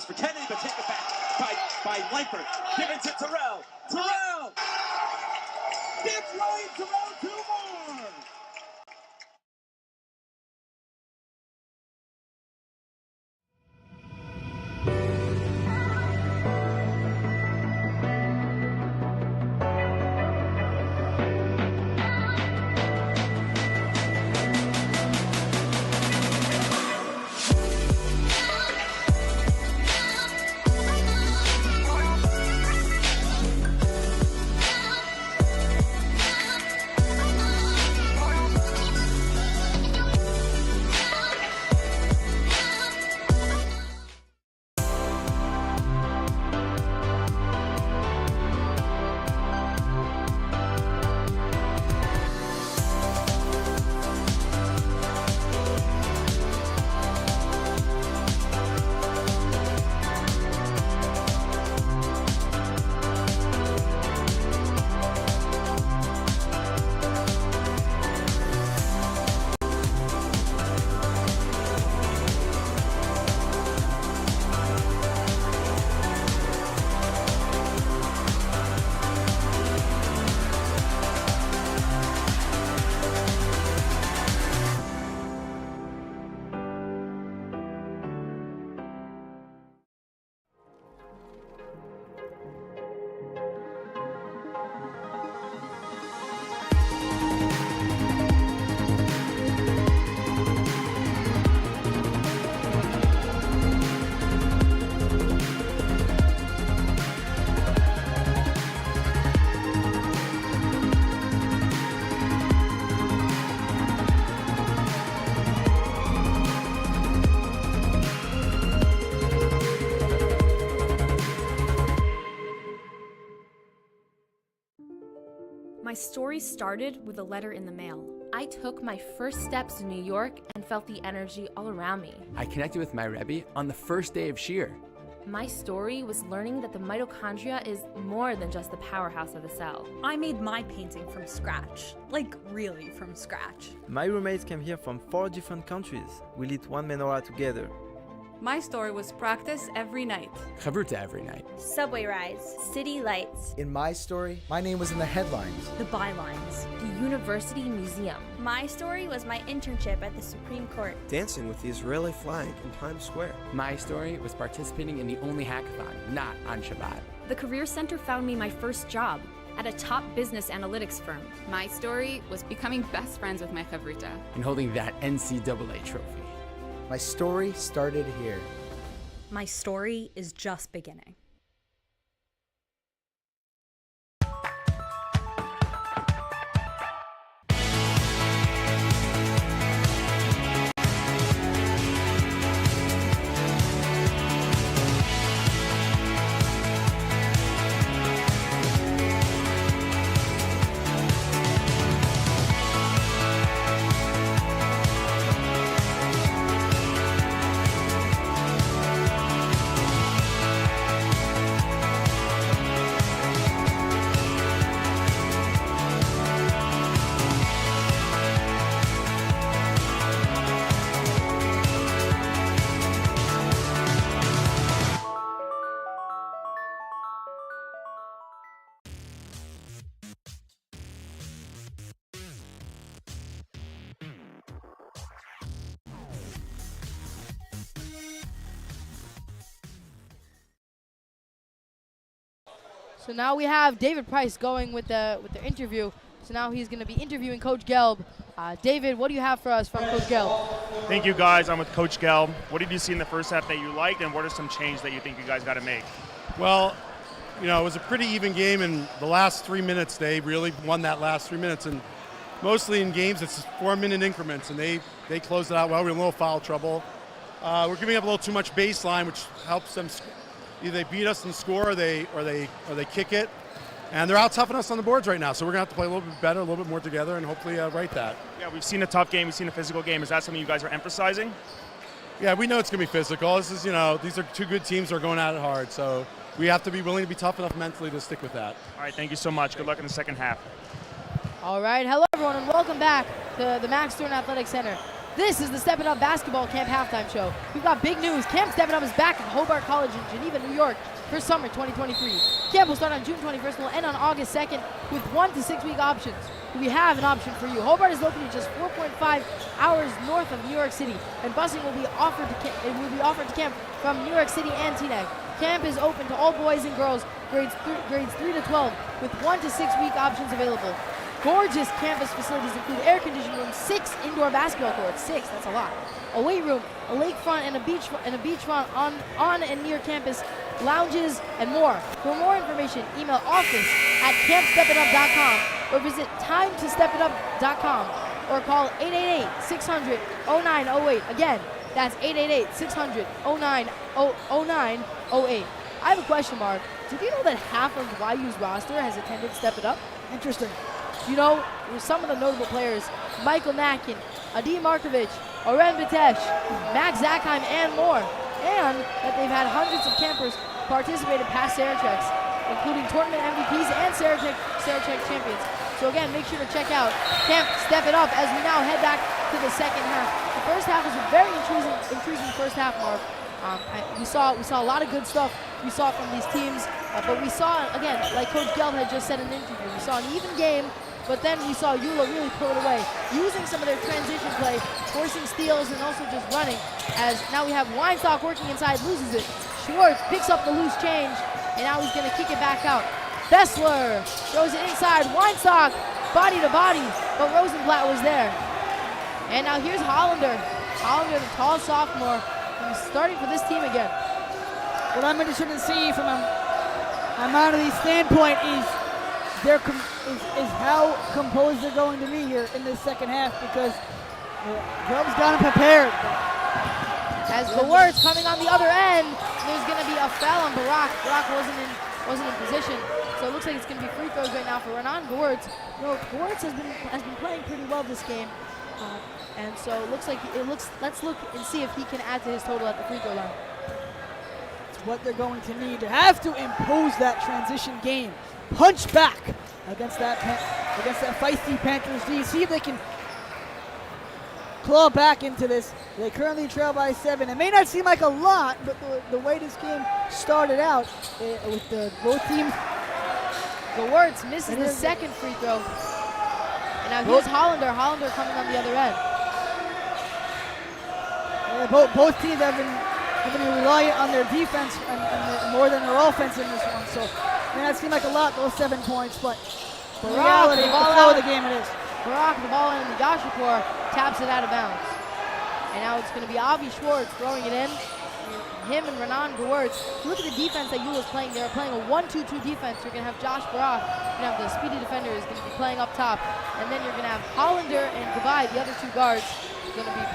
For Kennedy, but take it back by Leipert. Give it to Terrell. Terrell! Dips Ryan Terrell, 2 more! My story started with a letter in the mail. I took my first steps in New York and felt the energy all around me. I connected with my Rebbe on the first day of Shir. My story was learning that the mitochondria is more than just the powerhouse of the cell. I made my painting from scratch, like really from scratch. My roommates came here from 4 different countries. We lit one menorah together. My story was practice every night. Chavruta every night. Subway rides, city lights. In my story, my name was in the headlines. The bylines. The University Museum. My story was my internship at the Supreme Court. Dancing with the Israeli flag in Times Square. My story was participating in the only hackathon, not on Shabbat. The Career Center found me my first job at a top business analytics firm. My story was becoming best friends with my chavruta. And holding that NCAA trophy. My story started here. My story is just beginning. So now we have David Price going with the interview. So now he's going to be interviewing Coach Gelb. David, what do you have for us from Coach Gelb? Thank you, guys. I'm with Coach Gelb. What did you see in the first half that you liked, and what are some changes that you think you guys got to make? Well, you know, it was a pretty even game in the last 3 minutes. They really won that last 3 minutes, and mostly in games it's 4-minute increments, and they closed it out well. We were in a little foul trouble. We're giving up a little too much baseline, which helps them. Either they beat us and score, or they kick it, and they're out toughing us on the boards right now. So we're gonna have to play a little bit better, a little bit more together, and hopefully right that. Yeah, we've seen a tough game, we've seen a physical game. Is that something you guys are emphasizing? Yeah, we know it's gonna be physical. This is, these are two good teams that are going at it hard. So we have to be willing to be tough enough mentally to stick with that. All right, thank you so much. Good luck in the second half. All right, hello everyone, and welcome back to the Max Stern Athletic Center. This is the Step It Up Basketball Camp Halftime Show. We've got big news. Camp Step It Up is back at Hobart College in Geneva, New York for summer 2023. Camp will start on June 21st and will end on August 2nd with 1 to 6 week options. We have an option for you. Hobart is located just 4.5 hours north of New York City, and busing will be offered to camp from New York City and Teaneck. Camp is open to all boys and girls, grades 3 to 12, with 1 to 6 week options available. Gorgeous campus facilities include air-conditioned rooms, 6 indoor basketball courts, 6, that's a lot, a weight room, a lakefront and a beachfront on and near campus, lounges, and more. For more information, email office@campstepitup.com or visit timetostepitup.com or call 888-600-0908. Again, that's 888-600-0908. I have a question, Mark. Did you know that half of YU's roster has attended Step It Up? Interesting. You know, some of the notable players, Michael Natkin, Adi Markovich, Oren Vitesh, Max Zackheim, and more. And that they've had hundreds of campers participate in past Saracheks, including tournament MVPs and Sarachek champions. So again, make sure to check out Camp Step It Up as we now head back to the second half. The first half was a very intriguing first half, Mark. We saw a lot of good stuff we saw from these teams, but we saw, again, like Coach Gelb had just said in an interview, we saw an even game, but then we saw YULA really pull it away, using some of their transition play, forcing steals, and also just running, as now we have Weinstock working inside, loses it. Schwartz picks up the loose change, and now he's going to kick it back out. Bessler throws it inside, Weinstock, body to body, but Rosenblatt was there. And now here's Hollander, the tall sophomore, who's starting for this team again. What I'm interested to see from a Maimonides standpoint is how composed they're going to be here in this second half, because Gelb's got them prepared. As the words coming on the other end, there's going to be a foul on Barak. Barak wasn't in position, So it looks like it's going to be free throws right now for Renan Goertz. You know, Goertz has been playing pretty well this game. And so let's look and see if he can add to his total at the free throw line. It's what they're going to need. They have to impose that transition game. Punch back against that feisty Panthers D. See if they can claw back into this. They currently trail by 7. It may not seem like a lot, but the way this game started out with both teams. Goertz misses the second free throw. And now here's Hollander. Hollander coming on the other end. Yeah, both teams have been reliant on their defense and more than their offense in this one. So it may not seem like a lot, those 7 points, but in reality, the flow of the game it is. Barak, the ball in, Yashipur taps it out of bounds. And now it's going to be Avi Schwartz throwing it in. Him and Renan Goertz. Look at the defense that YULA's playing. They're playing a 1-2-2 defense. You're going to have Josh Barak. You're going to have the speedy defender is going to be playing up top. And then you're going to have Hollander and Gavai, the other 2 guards, going to be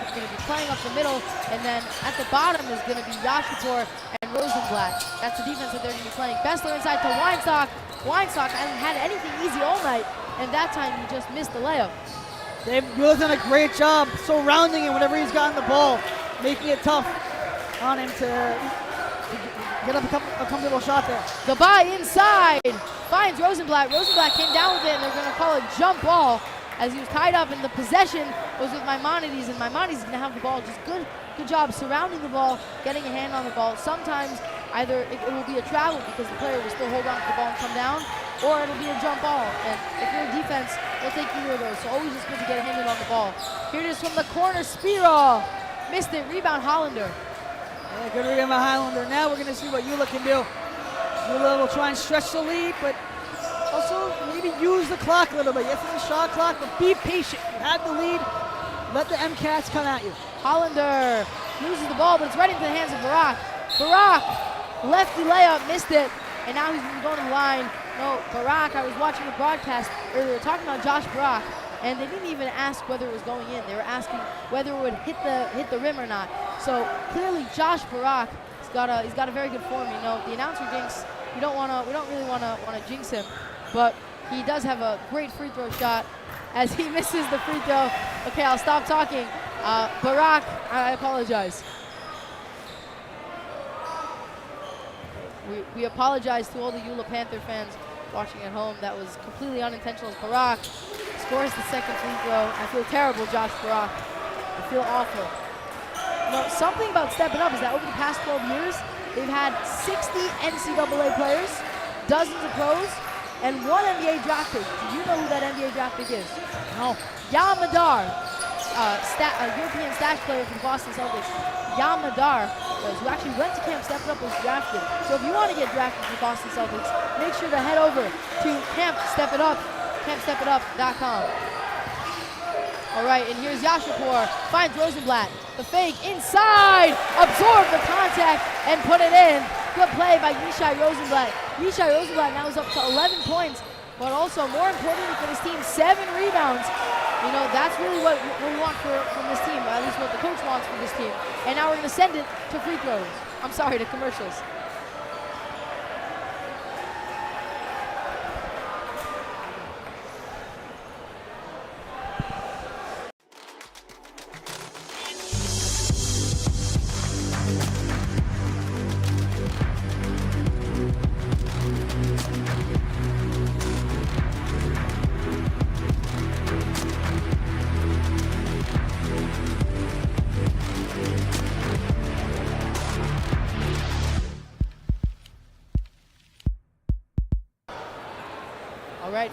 playing up the middle. And then at the bottom is going to be Yashipur and Rosenblatt. That's the defense that they're going to be playing. Bessler inside to Weinstock. Weinstock hasn't had anything easy all night. And that time he just missed the layup. YULA's done a great job surrounding him whenever he's gotten the ball, making it tough on him to get up a comfortable shot there. Gavai inside, finds Rosenblatt. Rosenblatt came down with it, and they're going to call a jump ball as he was tied up, and the possession was with Maimonides, and Maimonides is going to have the ball. Just good job surrounding the ball, getting a hand on the ball. Sometimes either it will be a travel because the player will still hold on to the ball and come down, or it'll be a jump ball. And if you're a defense, they'll take either of those. So always just good to get a hand in on the ball. Here it is from the corner, Spiro. Missed it, rebound Hollander. Yeah, good rebound by Hollander. Now we're going to see what YULA can do. YULA will try and stretch the lead, but also maybe use the clock a little bit. Yes, it's a shot clock, but be patient. You have the lead. Let the MCATs come at you. Hollander loses the ball, but it's right into the hands of Barak. Barak, lefty layup, missed it, and now he's going to the line. No, Barak, I was watching the broadcast earlier, talking about Josh Barak, and they didn't even ask whether it was going in. They were asking whether it would hit the rim or not. So clearly, Josh Barak, he's got a very good form. You know, the announcer jinx. We don't really want to jinx him, but he does have a great free throw shot as he misses the free throw. Okay, I'll stop talking. Barak, I apologize. We apologize to all the YULA Panther fans watching at home. That was completely unintentional. Barak scores the second free throw. I feel terrible, Josh Barak. I feel awful. You know, something about stepping up is that over the past 12 years, they've had 60 NCAA players, dozens of pros, and 1 NBA draft pick. Do you know who that NBA draft pick is? No. Yam Madar, a European stash player from Boston Celtics. Yam Madar, who actually went to Camp Step It Up, was drafted. So if you want to get drafted for Boston Celtics, make sure to head over to Camp Step It Up, campstepitup.com. All right, and here's Yashipur, finds Rosenblatt. The fake inside, absorb the contact and put it in. Good play by Yishai Rosenblatt. Yishai Rosenblatt now is up to 11 points, but also more importantly for this team, 7 rebounds. You know, that's really what we want from this team, or at least what the coach wants from this team. And now we're going to send it to free throws. I'm sorry, to commercials.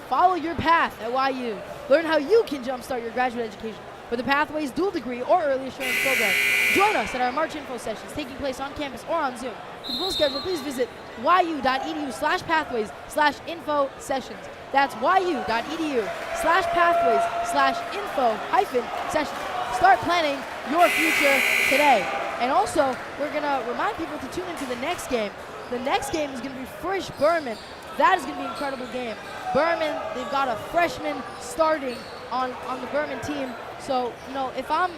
Follow your path at YU. Learn how you can jumpstart your graduate education with the Pathways Dual Degree or Early Assurance Program. Join us at our March info sessions taking place on campus or on Zoom. For the full schedule, please visit yu.edu/pathways/info sessions. That's yu.edu/pathways/info-sessions. Start planning your future today. And also, we're going to remind people to tune into the next game. The next game is going to be Frisch Berman. That is going to be an incredible game. Berman, they've got a freshman starting on the Berman team. So, you know, if I'm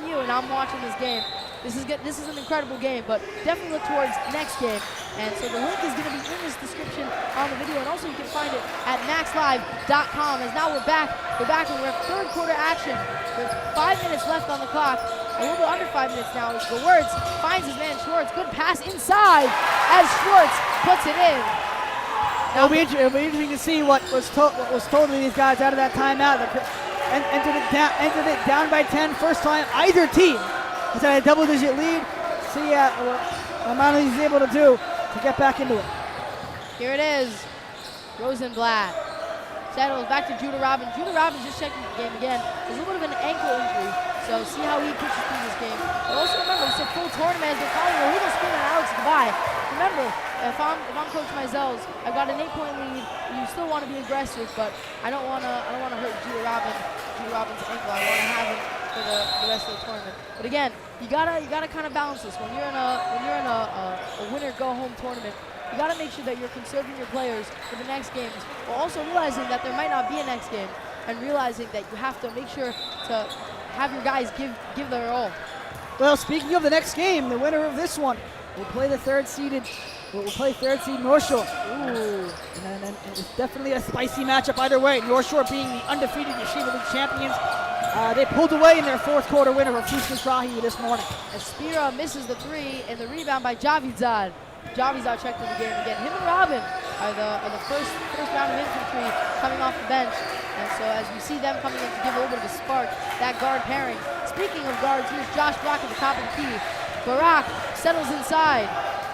you and I'm watching this game, This is an incredible game, but definitely look towards next game. And so the link is going to be in this description on the video, and also you can find it at maxlive.com. As now we're back and we're at third quarter action with 5 minutes left on the clock. A little bit under 5 minutes now as Gewurz finds his man Schwartz. Good pass inside as Schwartz puts it in. It'll be interesting to see what was told to these guys out of that timeout. Entered it down by 10, first time either team has had a double-digit lead. See what Maimonides is able to do to get back into it. Here it is, Rosenblatt settles back to Judah Robin. Judah Robin just checking the game again. There's a little bit of an ankle injury, so see how he pitches through this game. But also remember, it's a full tournament as they're calling a legal screen on Alex goodbye. Remember, if I'm Coach Mizell's, I've got an 8-point lead. You still want to be aggressive, but I don't want to hurt Judah Robin's ankle. I want to have him for the rest of the tournament. But again, you gotta kind of balance this. When you're in a winner go home tournament, you gotta make sure that you're conserving your players for the next games, while also realizing that there might not be a next game, and realizing that you have to make sure to have your guys give their all. Well, speaking of the next game, the winner of this one will play third seed North Shore. Ooh, and it's definitely a spicy matchup either way. North Shore being the undefeated Yeshiva League champions. They pulled away in their fourth quarter winner of Fushkin Trahi this morning. As Spira misses the three, and the rebound by Javidzad. Javidzad checked in the game again. Him and Robin are the first round of infantry coming off the bench. And so as we see them coming in to give a little bit of a spark, that guard pairing. Speaking of guards, here's Josh Brock at the top of the key. Barak settles inside.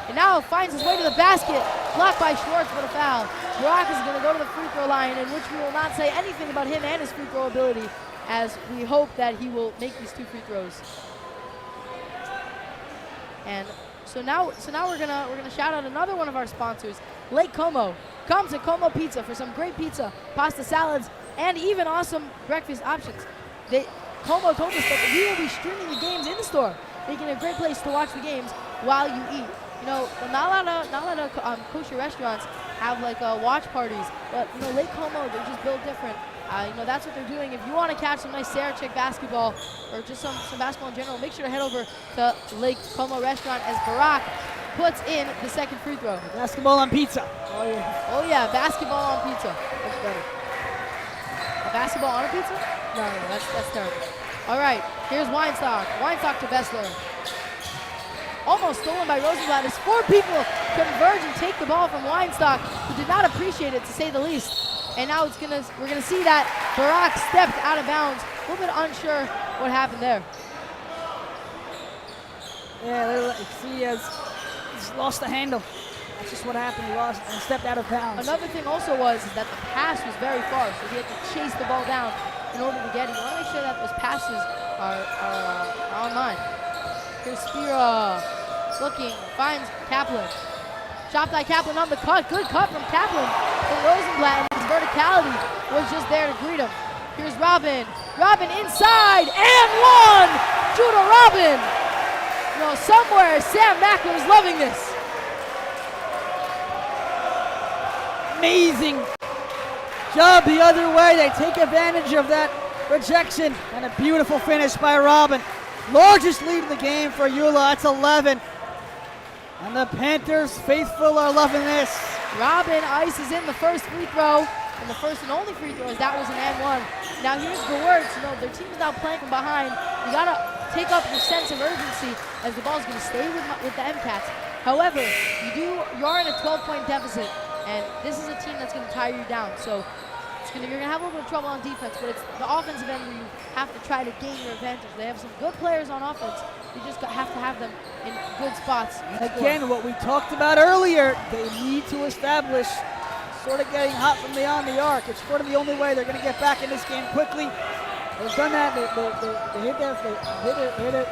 And now finds his way to the basket. Blocked by Schwartz, but a foul. Barak is going to go to the free throw line, in which we will not say anything about him and his free throw ability, as we hope that he will make these 2 free throws. And so now we're gonna shout out another one of our sponsors, Lake Como. Come to Como Pizza for some great pizza, pasta salads, and even awesome breakfast options. Como told us that we will be streaming the games in the store, making a great place to watch the games while you eat. You know, not a lot of kosher restaurants have like watch parties, but you know, Lake Como, they're just built different. You know, that's what they're doing. If you want to catch some nice Sarachek basketball or just some basketball in general, make sure to head over to Lake Como Restaurant as Barak puts in the second free throw. Basketball on pizza. Oh yeah, basketball on pizza. That's better. A basketball on a pizza? No, that's terrible. All right, here's Weinstock. Weinstock to Bessler. Almost stolen by Rosenblatt as 4 people converge and take the ball from Weinstock, who did not appreciate it, to say the least. And now we're gonna see that Barak stepped out of bounds. A little bit unsure what happened there. Yeah, he has lost the handle. That's just what happened. He lost and stepped out of bounds. Another thing also was that the pass was very far, so he had to chase the ball down in order to get it. You want to make sure that those passes are online. Here's Spira looking, finds Kaplan. Shot by Kaplan on the cut. Good cut from Kaplan. But Rosenblatt, and his verticality was just there to greet him. Here's Robin. Robin inside and one! Judah Robin! You know, somewhere Sam Macker is loving this. Amazing job the other way. They take advantage of that rejection, and a beautiful finish by Robin. Largest lead in the game for YULA. That's 11. And the Panthers faithful are loving this. Robin ices in the first free throw, and the first and only free throw, as that was an and one. Now here's Gewurz. You know, their team's now playing from behind. You gotta take up your sense of urgency, as the ball's gonna stay with the MCATs. However, you are in a 12-point deficit, and this is a team that's gonna tire you down. So you're gonna have a little bit of trouble on defense, but it's the offensive end where you have to try to gain your advantage. They have some good players on offense. You just have to have them in good spots. Again, what we talked about earlier, they need to establish sort of getting hot from beyond the arc. It's sort of the only way they're going to get back in this game quickly. They've done that. They hit it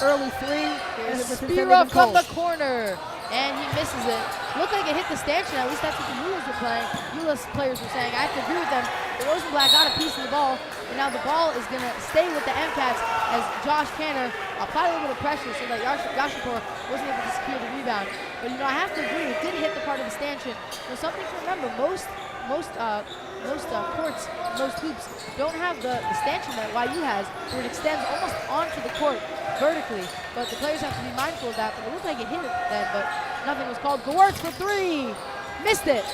early three. Here's Spira from the corner, and he misses it. Looked like it hit the stanchion. At least that's what the YULAs were playing. YULA's players were saying. I have to agree with them. The Rosenblatt got a piece of the ball, and now the ball is going to stay with the MCATs as Josh Kanner applied a little bit of pressure so that Yashipur wasn't able to secure the rebound. But, you know, I have to agree, it did hit the part of the stanchion. So something to remember, most courts, most hoops don't have the stanchion that YU has, where it extends almost onto the court vertically. But the players have to be mindful of that. But it looked like it hit it then, but nothing was called. Gewurz for three, missed it.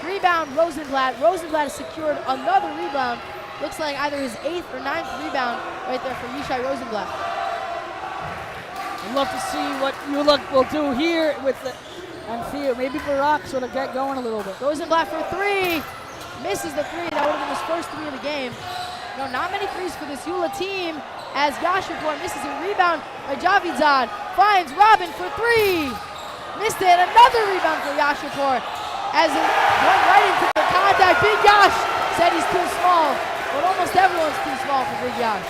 Rebound, Rosenblatt. Rosenblatt has secured another rebound. Looks like either his 8th or 9th rebound right there for Yishai Rosenblatt. I'd love to see what YULA will do here with the, and Theo. Maybe Barak sort of get going a little bit. Rosenblatt for three, misses the three. That would have been his first three of the game. No, not many threes for this YULA team as Yashipur misses a rebound by Javidzad. Finds Robin for three, missed it. Another rebound for Yashipur as it went right into the contact. Big Yash said he's too small, but almost everyone's too small for Big Yash.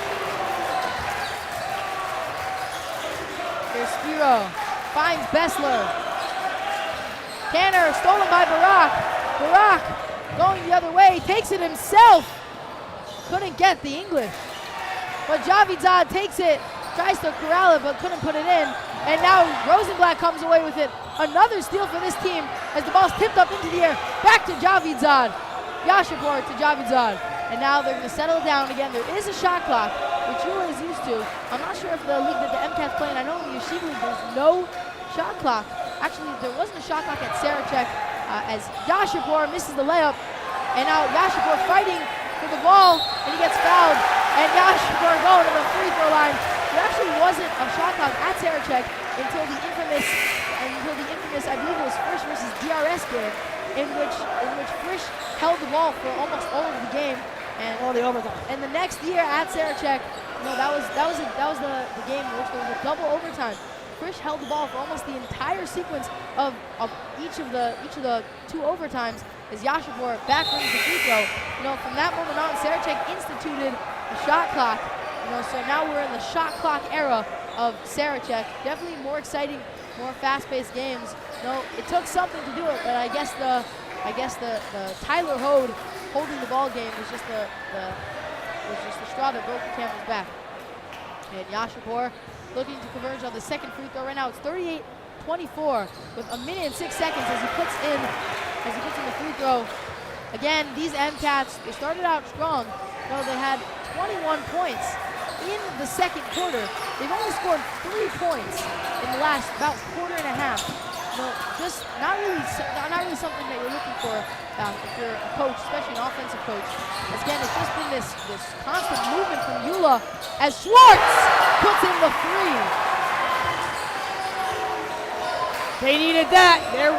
Here's Spiro, finds Bessler. Tanner, stolen by Barak. Barak going the other way, takes it himself. Couldn't get the English. But Javidzad takes it, tries to corral it, but couldn't put it in. And now Rosenblatt comes away with it. Another steal for this team as the ball's tipped up into the air. Back to Javidzad. Yashipur to Javidzad. And now they're going to settle it down again. There is a shot clock, which YULA is used to. I'm not sure if the league that the MCAT's playing, I know in the Yeshiva League there's no shot clock. Actually, there wasn't a shot clock at Sarachek as Yashipur misses the layup. And now Yashipur fighting for the ball, and he gets fouled. And Yashipur going to the free throw line. There actually wasn't a shot clock at Sarachek until the infamous, I believe it was Frisch versus DRS game, in which Frisch held the ball for almost all of the game. And all the overtime. And the next year at Sarachek, that was the game in which there was a double overtime. Frisch held the ball for almost the entire sequence of each of the two overtimes as Yashipur back brings the free throw. From that moment on, Sarachek instituted a shot clock. So now we're in the shot clock era of Sarachek. Definitely more exciting, more fast-paced games. It took something to do it, but I guess the Tyler Hode holding the ball game was just the straw that broke the camel's back. And Yashipur looking to converge on the second free throw right now. It's 38-24 with a minute and 6 seconds as he puts in the free throw. Again, these MCATs, they started out strong. They had 21 points in the second quarter. They've only scored 3 points in the last about quarter and a half. Just not really something that you're looking for if you're a coach, especially an offensive coach. Again, it's just been this constant movement from YULA as Schwartz puts in the three. They needed that. The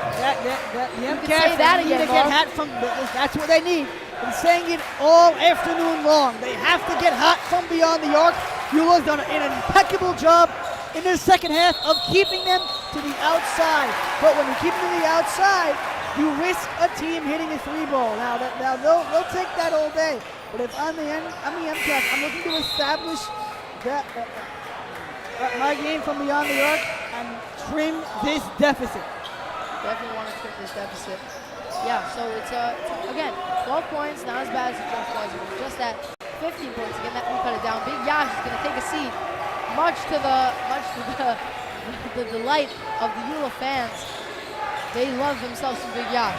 MCATs need to get hot from. That's what they need. Been saying it all afternoon long. They have to get hot from beyond the arc. YULA's done an impeccable job in the second half of keeping them to the outside. But when you keep them to the outside, you risk a team hitting a three ball. Now they'll take that all day. But if I'm the MCAT, I'm looking to establish that my game from beyond the arc and trim this deficit. Definitely want to trim this deficit. Yeah, so it's again 12 points, not as bad as the just was. It was just at 15 points. Again, that we cut it down. Big Yash is going to take a seat, much to the delight of the YULA fans. They love themselves some Big Yash.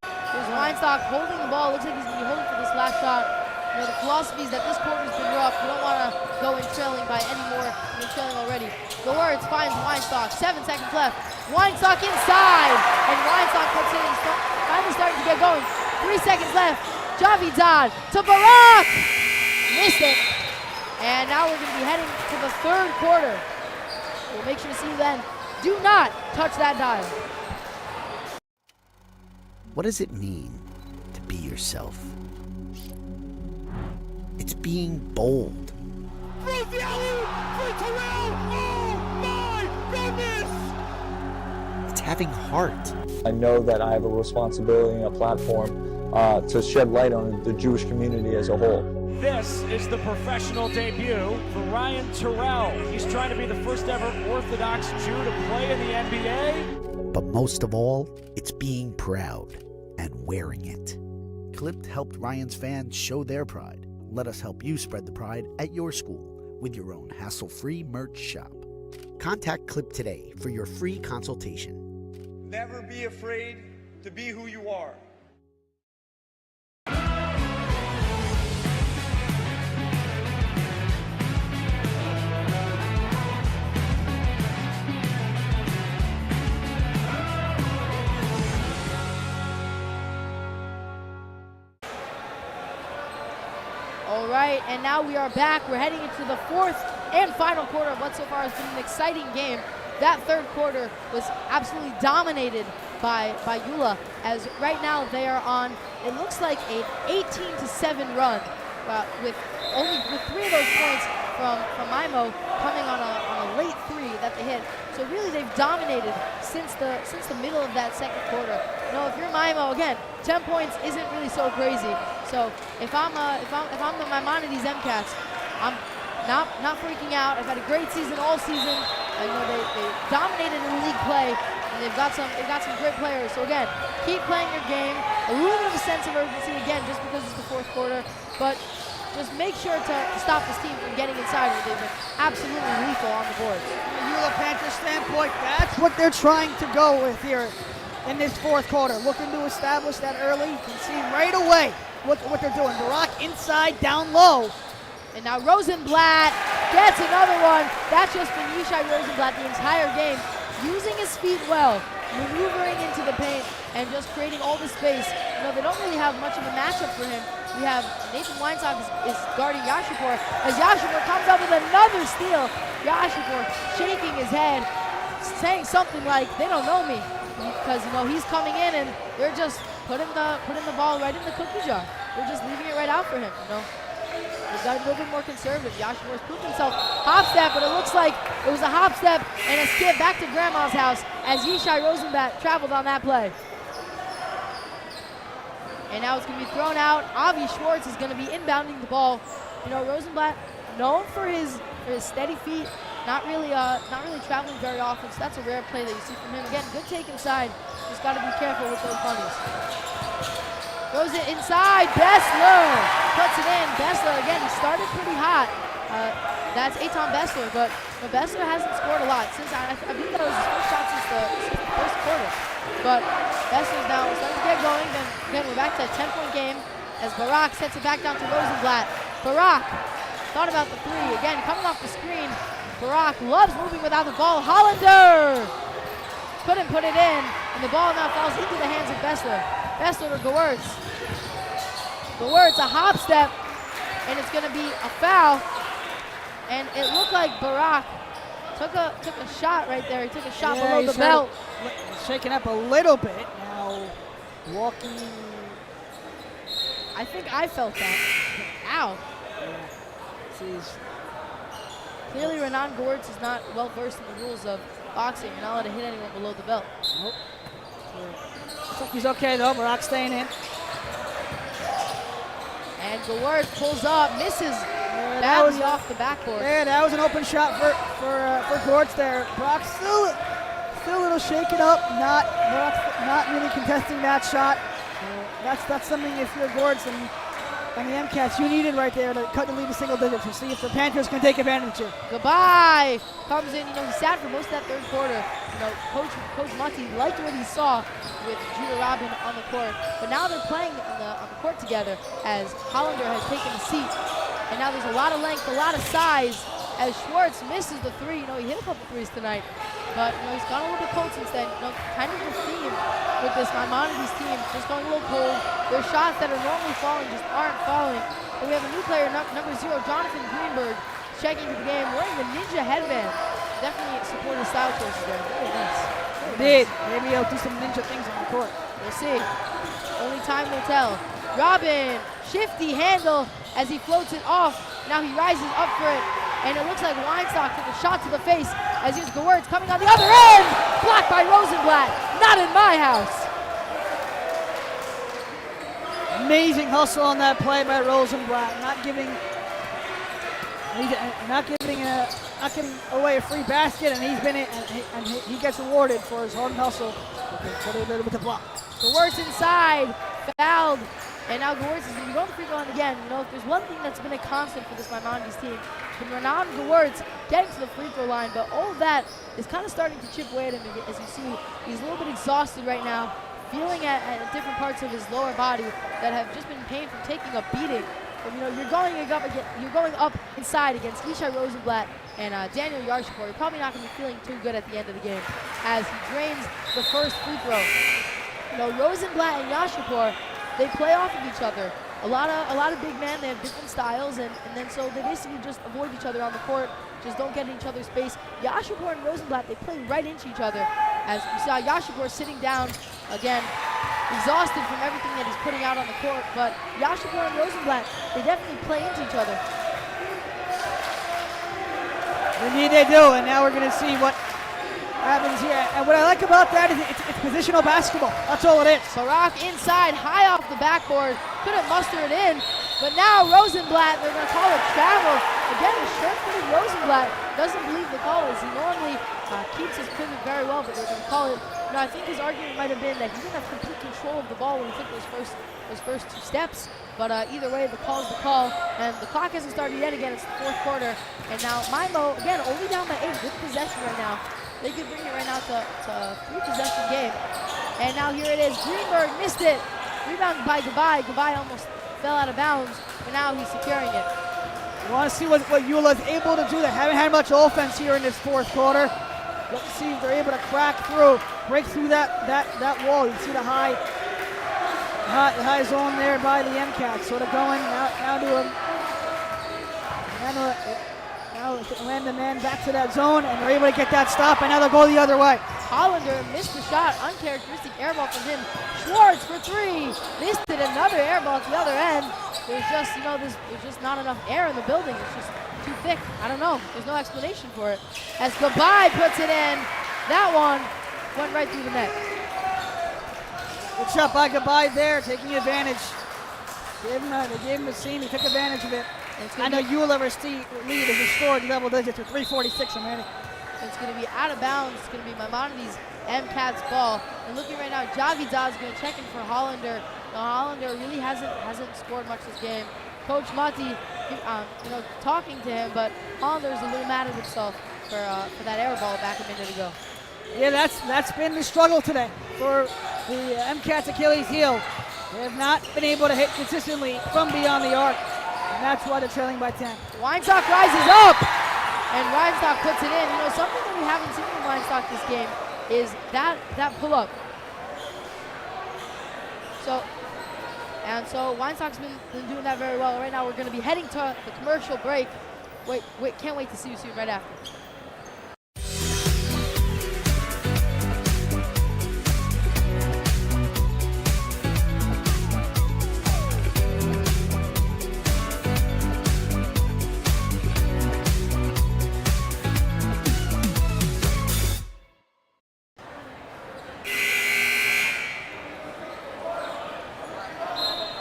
There's Weinstock holding the ball. Looks like he's going to be holding for this last shot. The philosophy is that this quarter's been rough. We don't want to go in trailing by any more. We're trailing already. Gewurz finds Weinstock. 7 seconds left. Weinstock inside. And Weinstock puts in. He's finally starting to get going. 3 seconds left. Javidzad to Barak. Missed it. And now we're going to be heading to the third quarter. We'll make sure to see you then. Do not touch that dial. What does it mean to be yourself? It's being bold. For Terrell! Oh my goodness! It's having heart. I know that I have a responsibility and a platform to shed light on the Jewish community as a whole. This is the professional debut for Ryan Terrell. He's trying to be the first ever Orthodox Jew to play in the NBA. But most of all, it's being proud and wearing it. Clipped helped Ryan's fans show their pride. Let us help you spread the pride at your school with your own hassle-free merch shop. Contact Clip today for your free consultation. Never be afraid to be who you are. All right, and now we are back. We're heading into the fourth and final quarter of what so far has been an exciting game. That third quarter was absolutely dominated by YULA, as right now they are on, it looks like an 18-7 run, with 3 of those points from Maimo coming on a late 3 that they hit. So really they've dominated since the middle of that second quarter. You know, if you're Maimo, again, 10 points isn't really so crazy. So if I'm the Maimonides MCats, I'm not freaking out. I've had a great season all season. You know, they dominated in league play, and they've got some great players. So again, keep playing your game. A little bit of a sense of urgency again, just because it's the fourth quarter, but just make sure to stop this team from getting inside where they've been absolutely lethal on the boards. From a YULA Panthers standpoint, that's what they're trying to go with here in this fourth quarter. Looking to establish that early. You can see right away what they're doing. Barak inside, down low. And now Rosenblatt gets another one. That's just been Yishai Rosenblatt the entire game, using his feet well, maneuvering into the paint, and just creating all the space. You know, they don't really have much of a matchup for him. We have Nathan Weinstock is guarding Yashipur, as Yashipur comes up with another steal. Yashipur shaking his head, saying something like, "They don't know me," because you know he's coming in and they're just putting the ball right in the cookie jar. They're just leaving it right out for him. You know. They've got a little bit more conservative. Yashimura has proved himself. Hop step, but it looks like it was a hop step and a skip back to Grandma's house as Yishai Rosenblatt traveled on that play. And now it's going to be thrown out. Avi Schwartz is going to be inbounding the ball. You know, Rosenblatt, known for his steady feet, not really traveling very often, so that's a rare play that you see from him. Again, good take inside. Just got to be careful with those bunnies. Goes it inside, Bessler puts it in. Bessler, again, he started pretty hot. That's Eitan Bessler, but Bessler hasn't scored a lot since, I believe that was his first shot since the first quarter. But Bessler's now starting to get going. Then again, we're back to a 10-point game as Barak sets it back down to Rosenblatt. Barak thought about the 3. Again, coming off the screen. Barak loves moving without the ball. Hollander couldn't put it in, and the ball now falls into the hands of Bessler. Bessler to Gewurz. Gewurz, a hop step, and it's going to be a foul. And it looked like Barak took a shot right there. He took a shot below the belt. Shaking up a little bit. Now walking. I think I felt that. Ow. Yeah. Clearly Renan Gewurz is not well versed in the rules of boxing. You're not allowed to hit anyone below the belt. Nope. Looks like he's okay though. Barak's staying in. And Gewurz pulls up, misses badly off the backboard. Yeah, that was an open shot for Gewurz there. Barak still a little shaken up, not really contesting that shot. That's something if you're Gewurz and the MCats, you needed right there to cut the lead to single digits to see if the Panthers can take advantage here. Goodbye comes in. You know, he sat for most of that third quarter. You know, Coach Monty liked what he saw with Judah Robin on the court, but now they're playing on the court together as Hollander has taken a seat, and now there's a lot of length, a lot of size. As Schwartz misses the 3, you know, he hit a couple 3s tonight, but you know he's gone a little bit cold since then. You know, kind of the theme with this Maimonides team, just going a little cold. Their shots that are normally falling just aren't falling. And we have a new player, number 0, Jonathan Greenberg, checking into the game, wearing the ninja headband. Definitely support his style choices there. Very nice. Indeed. Maybe he'll do some ninja things on the court. We'll see. Only time will tell. Robin, shifty handle as he floats it off. Now he rises up for it. And it looks like Weinstock took a shot to the face as here's Gewurz coming on the other end. Blocked by Rosenblatt. Not in my house. Amazing hustle on that play by Rosenblatt. Not giving away a free basket, and he gets rewarded for his hard hustle. Put it a little bit of block. Gewurz inside, fouled. And now Gewurz is going to go to the free throw line again. You know, if there's one thing that's been a constant for this Maimonides team, from Renan Gewurz getting to the free throw line, but all of that is kind of starting to chip away at him. As you see, he's a little bit exhausted right now, feeling at different parts of his lower body that have just been pain from taking a beating. But you know, you're going up inside against Yishai Rosenblatt and Daniel Yarshipur. You're probably not going to be feeling too good at the end of the game as he drains the first free throw. You know, Rosenblatt and Yarshipur, they play off of each other. a lot of big men. They have different styles, and then so they basically just avoid each other on the court, just don't get in each other's space. Yashipur and Rosenblatt, they play right into each other. As you saw Yashipur sitting down again, exhausted from everything that he's putting out on the court, but Yashipur and Rosenblatt, they definitely play into each other. Indeed they do, and now we're going to see what happens here. And what I like about that is it's positional basketball. That's all it is. Sarachek inside, high off the backboard, couldn't muster it in, but now Rosenblatt, they're going to call it travel. Again, the sure-footed Rosenblatt doesn't believe the call as he normally keeps his pivot very well, but they're going to call it. You know, I think his argument might have been that he didn't have complete control of the ball when he took those first 2 steps. But either way, the call is the call, and the clock hasn't started yet. Again, it's the 4th quarter, and now Maimo, again, only down by 8 with possession right now. They could bring it right now to a 3-possession game. And now here it is. Greenberg missed it. Rebound by Gabai. Gabai almost fell out of bounds, but now he's securing it. You want to see what YULA is able to do. They haven't had much offense here in this 4th quarter. Let's see if they're able to crack through, break through that wall. You see the high zone there by the MCAT. Sort of going now land the man back to that zone, and they're able to get that stop, and now they'll go the other way. Hollander missed the shot, uncharacteristic air ball from him. Schwartz for 3, missed it, another air ball at the other end. There's just, there's just not enough air in the building. It's just too thick. I don't know. There's no explanation for it. As Gabai puts it in, that one went right through the net. Good shot by Gabai there, taking advantage. They gave him a seam. He took advantage of it. And the YULA lead is restored to double digits with 3:46 remaining. It's going to be out of bounds. It's going to be Maimonides' MCAT's ball. And looking right now, Javidad is going to check in for Hollander. Now, Hollander really hasn't scored much this game. Coach Mati, talking to him, but Hollander's a little mad at himself for that air ball back a minute ago. Yeah, that's been the struggle today for the MCAT's Achilles heel. They have not been able to hit consistently from beyond the arc, and that's why they're trailing by 10. Weinstock rises up, and Weinstock puts it in. Something that we haven't seen from Weinstock this game is that pull-up. So Weinstock's been doing that very well. Right now we're going to be heading to the commercial break. Wait, can't wait to see you soon right after.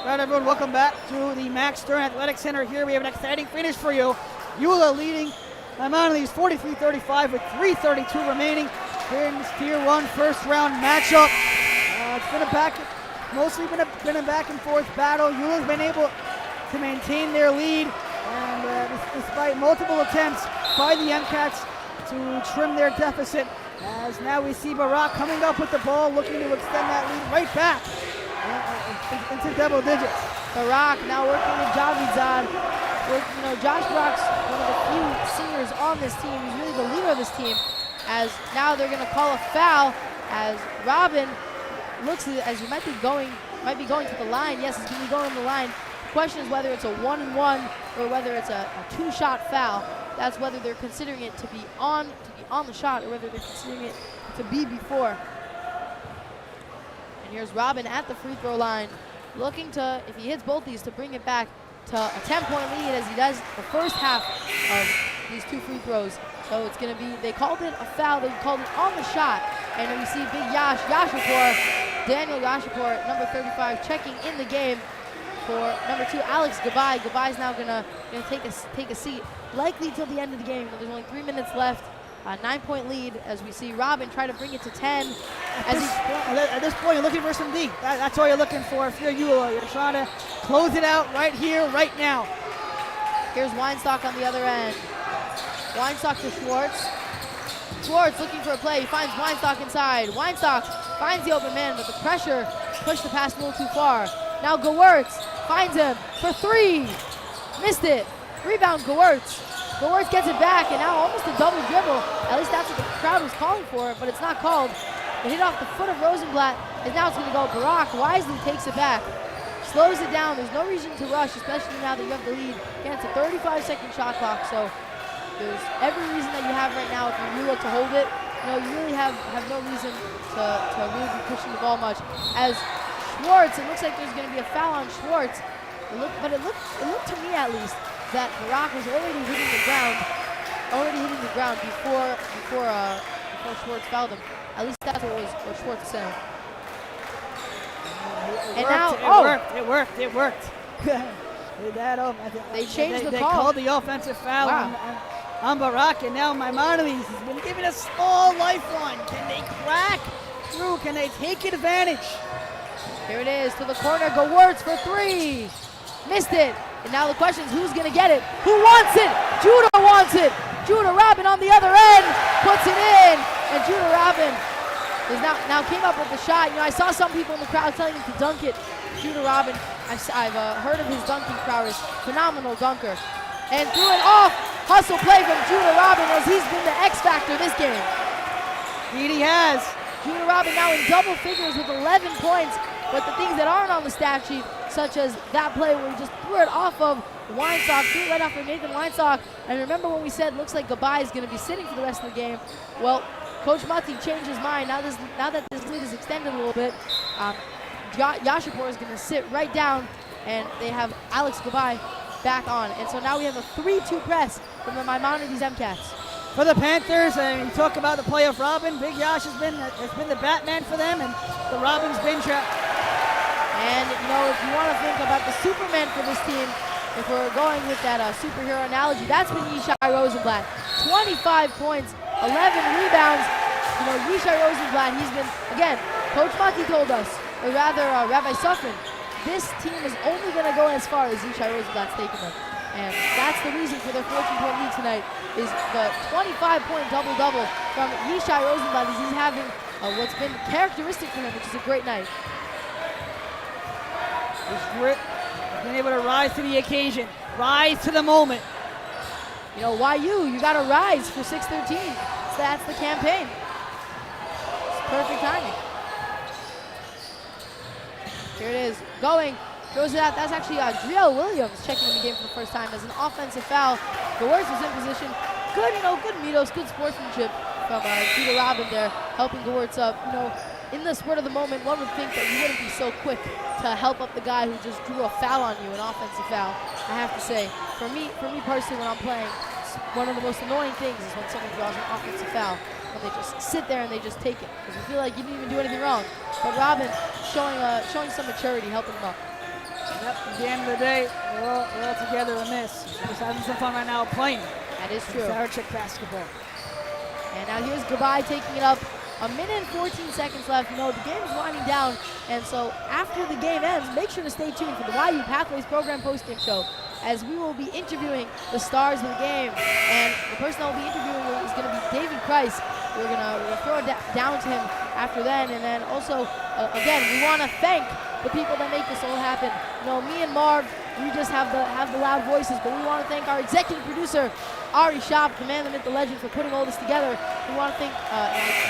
All right, everyone, welcome back to the Max Stern Athletic Center here. We have an exciting finish for you. YULA leading Maimonides 43-35 with 3:32 remaining here in this Tier 1 first-round matchup. It's been mostly been a back-and-forth battle. YULA's been able to maintain their lead, and despite multiple attempts by the MCATs to trim their deficit, as now we see Barak coming up with the ball, looking to extend that lead right back into double digits. Barak now working with Javidad. Josh Barak's one of the few seniors on this team. He's really the leader of this team. As now they're going to call a foul as Robin looks as he might be going to the line. Yes, he's going to be going to the line. The question is whether it's a 1-and-1 or whether it's a 2-shot foul. That's whether they're considering it to be on the shot or whether they're considering it to be before. And here's Robin at the free throw line, looking to, if he hits both these, to bring it back to a 10-point lead as he does the first half of these 2 free throws. So it's going to be, they called it a foul, they called it on the shot. And we see big Yashipur, Daniel Yashipur, number 35, checking in the game for number 2, Alex Gabai. Gabai's now going to take a seat, likely till the end of the game. There's only 3 minutes left. A 9-point lead as we see Robin try to bring it to 10. At this point, you're looking for some D. That's all you're looking for if you're YULA. You're trying to close it out right here, right now. Here's Weinstock on the other end. Weinstock to Schwartz. Schwartz looking for a play. He finds Weinstock inside. Weinstock finds the open man, but the pressure pushed the pass a little too far. Now Gewurz finds him for 3. Missed it. Rebound Gewurz. Gewurz gets it back, and now almost a double dribble. At least that's what the crowd was calling for, but it's not called. It hit off the foot of Rosenblatt, and now it's going to go Barak. Wisely takes it back. slows it down. There's no reason to rush, especially now that you have the lead. Again, it's a 35-second shot clock, so there's every reason that you have right now if you're YULA to hold it. You really have no reason to really be pushing the ball much. As Schwartz, it looks like there's going to be a foul on Schwartz. It looked to me at least that Barak was already hitting the ground before Schwartz fouled him. At least that's what Schwartz is saying. It worked. They changed the call. They called the offensive foul on Barak, and now Maimonides has been given a small lifeline. Can they crack through? Can they take advantage? Here it is to the corner. Gewurz for three. Missed it. And now the question is, who's going to get it? Who wants it? Judah wants it. Judah Robin on the other end puts it in. And Judah Robin is now came up with the shot. I saw some people in the crowd telling him to dunk it. Judah Robin, I've heard of his dunking prowess. Phenomenal dunker. And threw it off. Hustle play from Judah Robin as he's been the X factor this game. Indeed he has. Judah Robin now in double figures with 11 points. But the things that aren't on the stat sheet, such as that play where he just threw it off of Weinstock, threw it right off of Nathan Weinstock. And remember when we said looks like Gabai is going to be sitting for the rest of the game? Well, Coach Mutty changed his mind. Now that this lead is extended a little bit, Yashipur is going to sit right down, and they have Alex Gabai back on. And so now we have a 3-2 press from the Maimonides MCATs. For the Panthers, you talk about the play of Robin. Big Yash has been the Batman for them, and the Robin's been trapped. And if you want to think about the Superman for this team, if we're going with that superhero analogy, that's been Yishai Rosenblatt. 25 points, 11 rebounds. Yishai Rosenblatt, he's been, again, Coach Maki told us, or rather Rabbi Suffren, this team is only going to go as far as Yishai Rosenblatt's taking them. And that's the reason for their 14-point lead tonight, is the 25-point double-double from Yishai Rosenblatt, as he's having what's been characteristic for him, which is a great night. He's been able to rise to the occasion, rise to the moment. You got to rise for 6-13. So that's the campaign. It's perfect timing. Here it is, going. Throws it out. That's actually Driel Williams checking in the game for the first time as an offensive foul. Gewurz was in position. Good, good Mitos, good sportsmanship from Judah Robin there, helping Gewurz up. In the spurt of the moment, one would think that you wouldn't be so quick to help up the guy who just drew a foul on you, an offensive foul. I have to say, for me personally, when I'm playing, one of the most annoying things is when someone draws an offensive foul, when they just sit there and they just take it, because you feel like you didn't even do anything wrong. But Robin showing some maturity, helping him up. Yep, at the end of the day, we're all together in this. We're just having some fun right now playing. That is true. Sarachek basketball. And now here's Gabai taking it up. A minute and 14 seconds left. The game is winding down. And so after the game ends, make sure to stay tuned for the YU Pathways Program postgame show, as we will be interviewing the stars of the game. And the person that will be interviewing is going to be David Price. We're going to throw it down to him after then. And then also, again, we want to thank the people that make this all happen. Me and Marv, we just have the loud voices, but we want to thank our executive producer, Ari Shop, the man, the myth, the legend, for putting all this together. We want to thank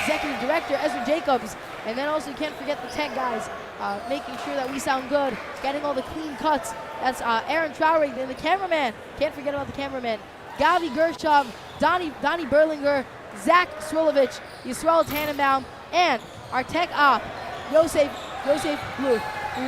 executive director, Ezra Jacobs, and then also you can't forget the tech guys, making sure that we sound good, getting all the clean cuts. That's Aaron Traurig, and the cameraman. Can't forget about the cameraman. Gavi Gershov, Donnie Berlinger, Zach Swilovich, Yisrael Tannenbaum, and our tech op, Yosef Bluth. We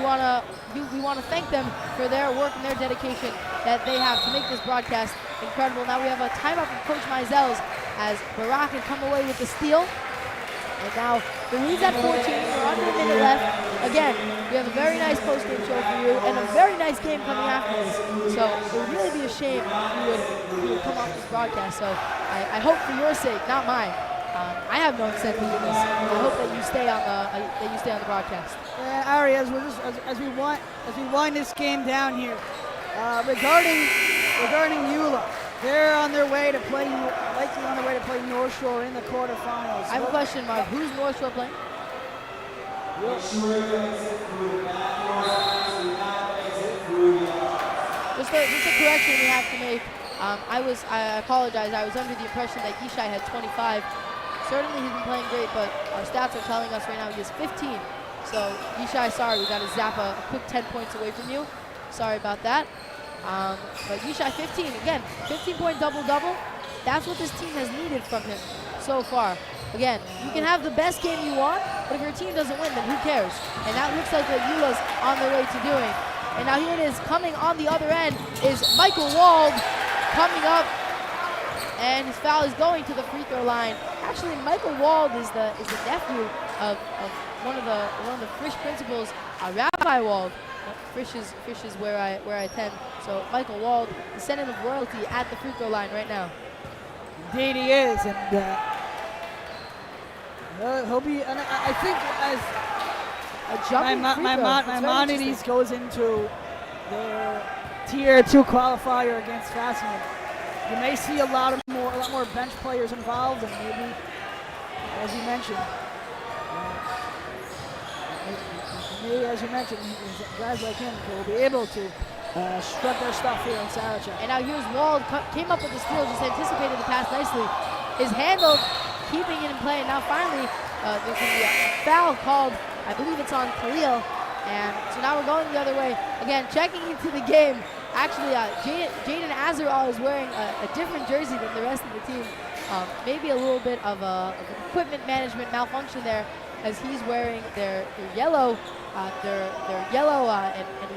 want to thank them for their work and their dedication that they have to make this broadcast incredible. Now we have a timeout from Coach Mizels as Barak can come away with the steal. And now the lead's at 14. We're under a minute left. Again, we have a very nice post-game show for you and a very nice game coming after this. So it would really be a shame if you would come off this broadcast. So I hope for your sake, not mine. I have no incentive in this. I hope that you stay on the broadcast. Yeah, Ari, as we wind this game down here, regarding YULA, they're on their way to play, likely on their way to play North Shore in the quarterfinals. I have a question, Mark. Who's North Shore playing? Just a correction we have to make. I apologize. I was under the impression that Yishai had 25. Certainly he's been playing great, but our stats are telling us right now he has 15. So, Yishai, sorry, we got to zap a quick 10 points away from you. Sorry about that. But Yishai, 15, again, 15-point double-double. That's what this team has needed from him so far. Again, you can have the best game you want, but if your team doesn't win, then who cares? And that looks like what YULA's on their way to doing. And now here it is, coming on the other end is Michael Wald coming up, and his foul is going to the free throw line. Actually, Michael Wald is the nephew of one of the Frisch principals, Rabbi Wald. Frisch is where I attend. So Michael Wald, descendant of royalty, at the free throw line right now. Indeed he is, and he'll be. And I think as Maimonides goes into their Tier 2 qualifier against Fasman, you may see a lot more bench players involved, and maybe, as you mentioned, guys like him will be able to strut their stuff here in Sarachek. And now here's Wald, came up with the steal, just anticipated the pass nicely. Is handled, keeping it in play, and now finally there's a foul called, I believe it's on Khalil, and so now we're going the other way. Again, checking into the game, actually Jaden Azarall is wearing a different jersey than the rest of the team. Maybe a little bit of an equipment management malfunction there, as he's wearing their yellow, and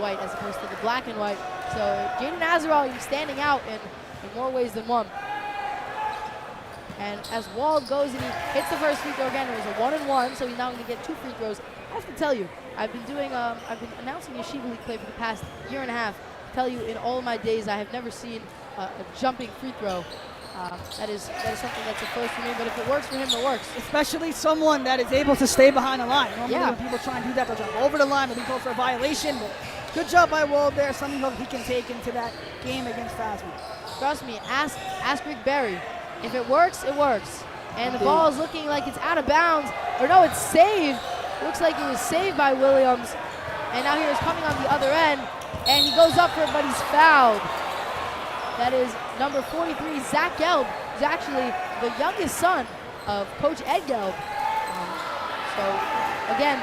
white as opposed to the black and white. So Jaden Azarall standing out in more ways than one. And as Wald goes and he hits the first free throw again, it was a 1-and-1, so he's now going to get 2 free throws. I have to tell you, I've been announcing Yeshiva League play for the past year and a half. I tell you, in all of my days, I have never seen a jumping free throw. That is something that's a first for me, but if it works for him, it works. Especially someone that is able to stay behind the line. Normally when people try and do that, they'll jump over the line, they'll be called for a violation, but good job by Wald there, something he can take into that game against Fasman. Trust me, ask Rick Berry. If it works, it works. And the ball is looking like it's out of bounds. Or no, it's saved. Looks like it was saved by Williams. And now here's coming on the other end, and he goes up for it, but he's fouled. That is number 43, Zach Gelb, who's actually the youngest son of Coach Ed Gelb. So again,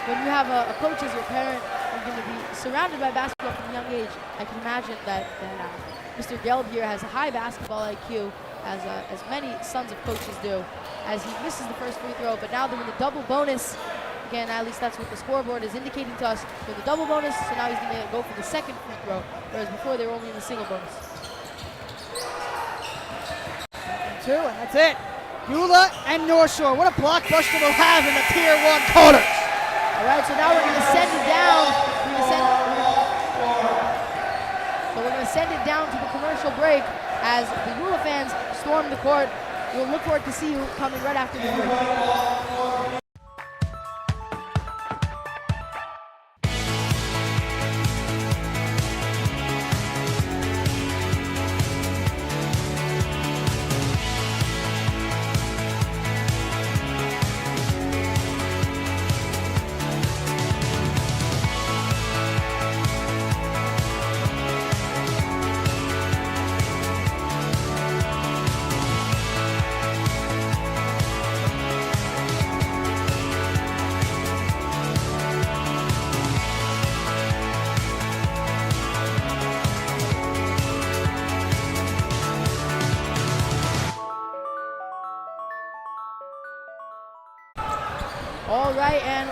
when you have a coach as your parent, you're going to be surrounded by basketball from a young age. I can imagine that Mr. Gelb here has a high basketball IQ, as many sons of coaches do, as he misses the first free throw, but now they're in the double bonus. Again, at least that's what the scoreboard is indicating to us. For the double bonus, so now he's going to go for the second free throw, whereas before they were only in the single bonus. And that's it. YULA and North Shore. What a blockbuster they'll have in the Tier 1 quarters. All right, so now we're going to send it down. We're going to send it down to the commercial break as the YULA fans storm the court. We'll look forward to see you coming right after the break. All right, and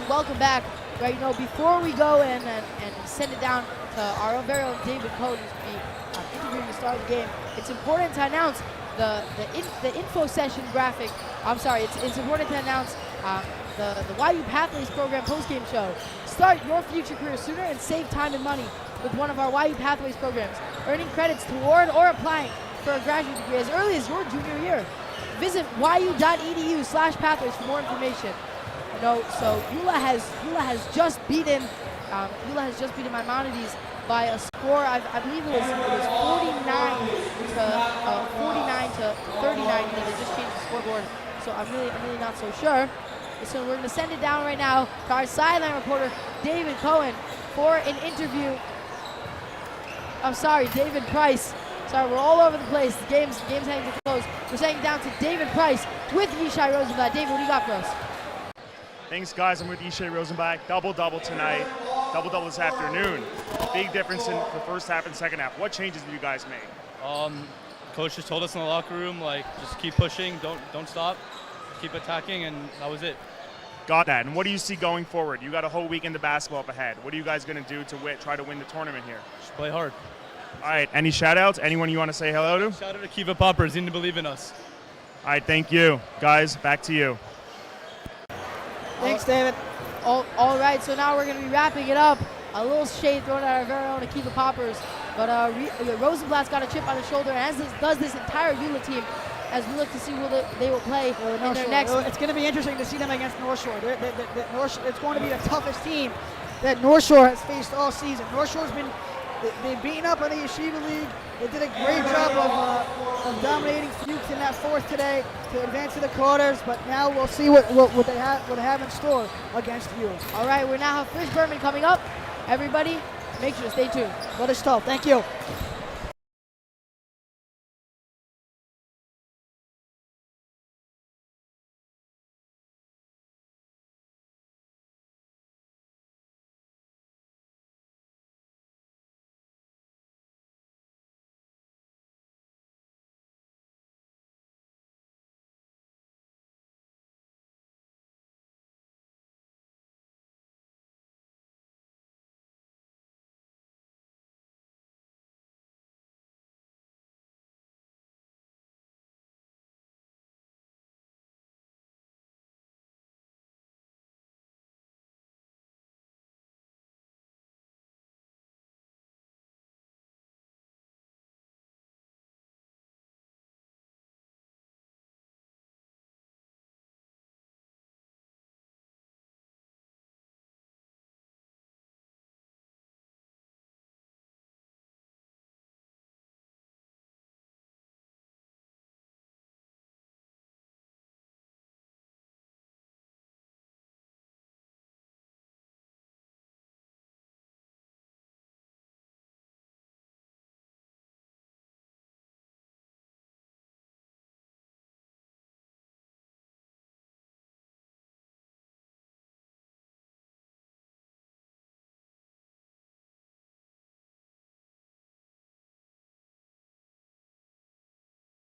welcome back. Right, before we go and send it down to our very own David Cohn, who's going to be interviewing the start of the game, it's important to announce the info session graphic. I'm sorry, it's important to announce the YU Pathways program postgame show. Start your future career sooner and save time and money with one of our YU Pathways programs, earning credits toward or applying for a graduate degree as early as your junior year. Visit yu.edu/pathways for more information. So YULA has just beaten Maimonides by a score. I believe it was 49 to 39. They just changed the scoreboard, so I'm really not so sure. So we're going to send it down right now to our sideline reporter David Cohen for an interview. I'm sorry, David Price. Sorry, we're all over the place. The game's heading to close. We're sending down to David Price with Yishai Rosenblatt. David, what do you got for us? Thanks, guys. I'm with Ishay Rosenbach. Double-double tonight. Double-double this afternoon. Big difference in the first half and second half. What changes did you guys make? Coach just told us in the locker room, like, just keep pushing, don't stop, keep attacking, and that was it. Got that. And what do you see going forward? You got a whole weekend of basketball up ahead. What are you guys going to do to try to win the tournament here? Just play hard. All right. Any shout-outs? Anyone you want to say hello to? Shout out to Kiva Poppers. He didn't believe in us. All right. Thank you. Guys, back to you. Thanks, David. All right, so now we're going to be wrapping it up. A little shade thrown at our very own Akiva Poppers. But Rosenblatt's got a chip on his shoulder, as does this entire YULA team, as we look to see who they will play in their next. It's going to be interesting to see them against North Shore. It's going to be the toughest team that North Shore has faced all season. North Shore's they've beaten up on the Yeshiva League. They did a great job of dominating Fuchs in that fourth today to advance to the quarters, but now we'll see what they have in store against you. All right, we now have Frisch Berman coming up. Everybody, make sure to stay tuned. What a stall. Thank you.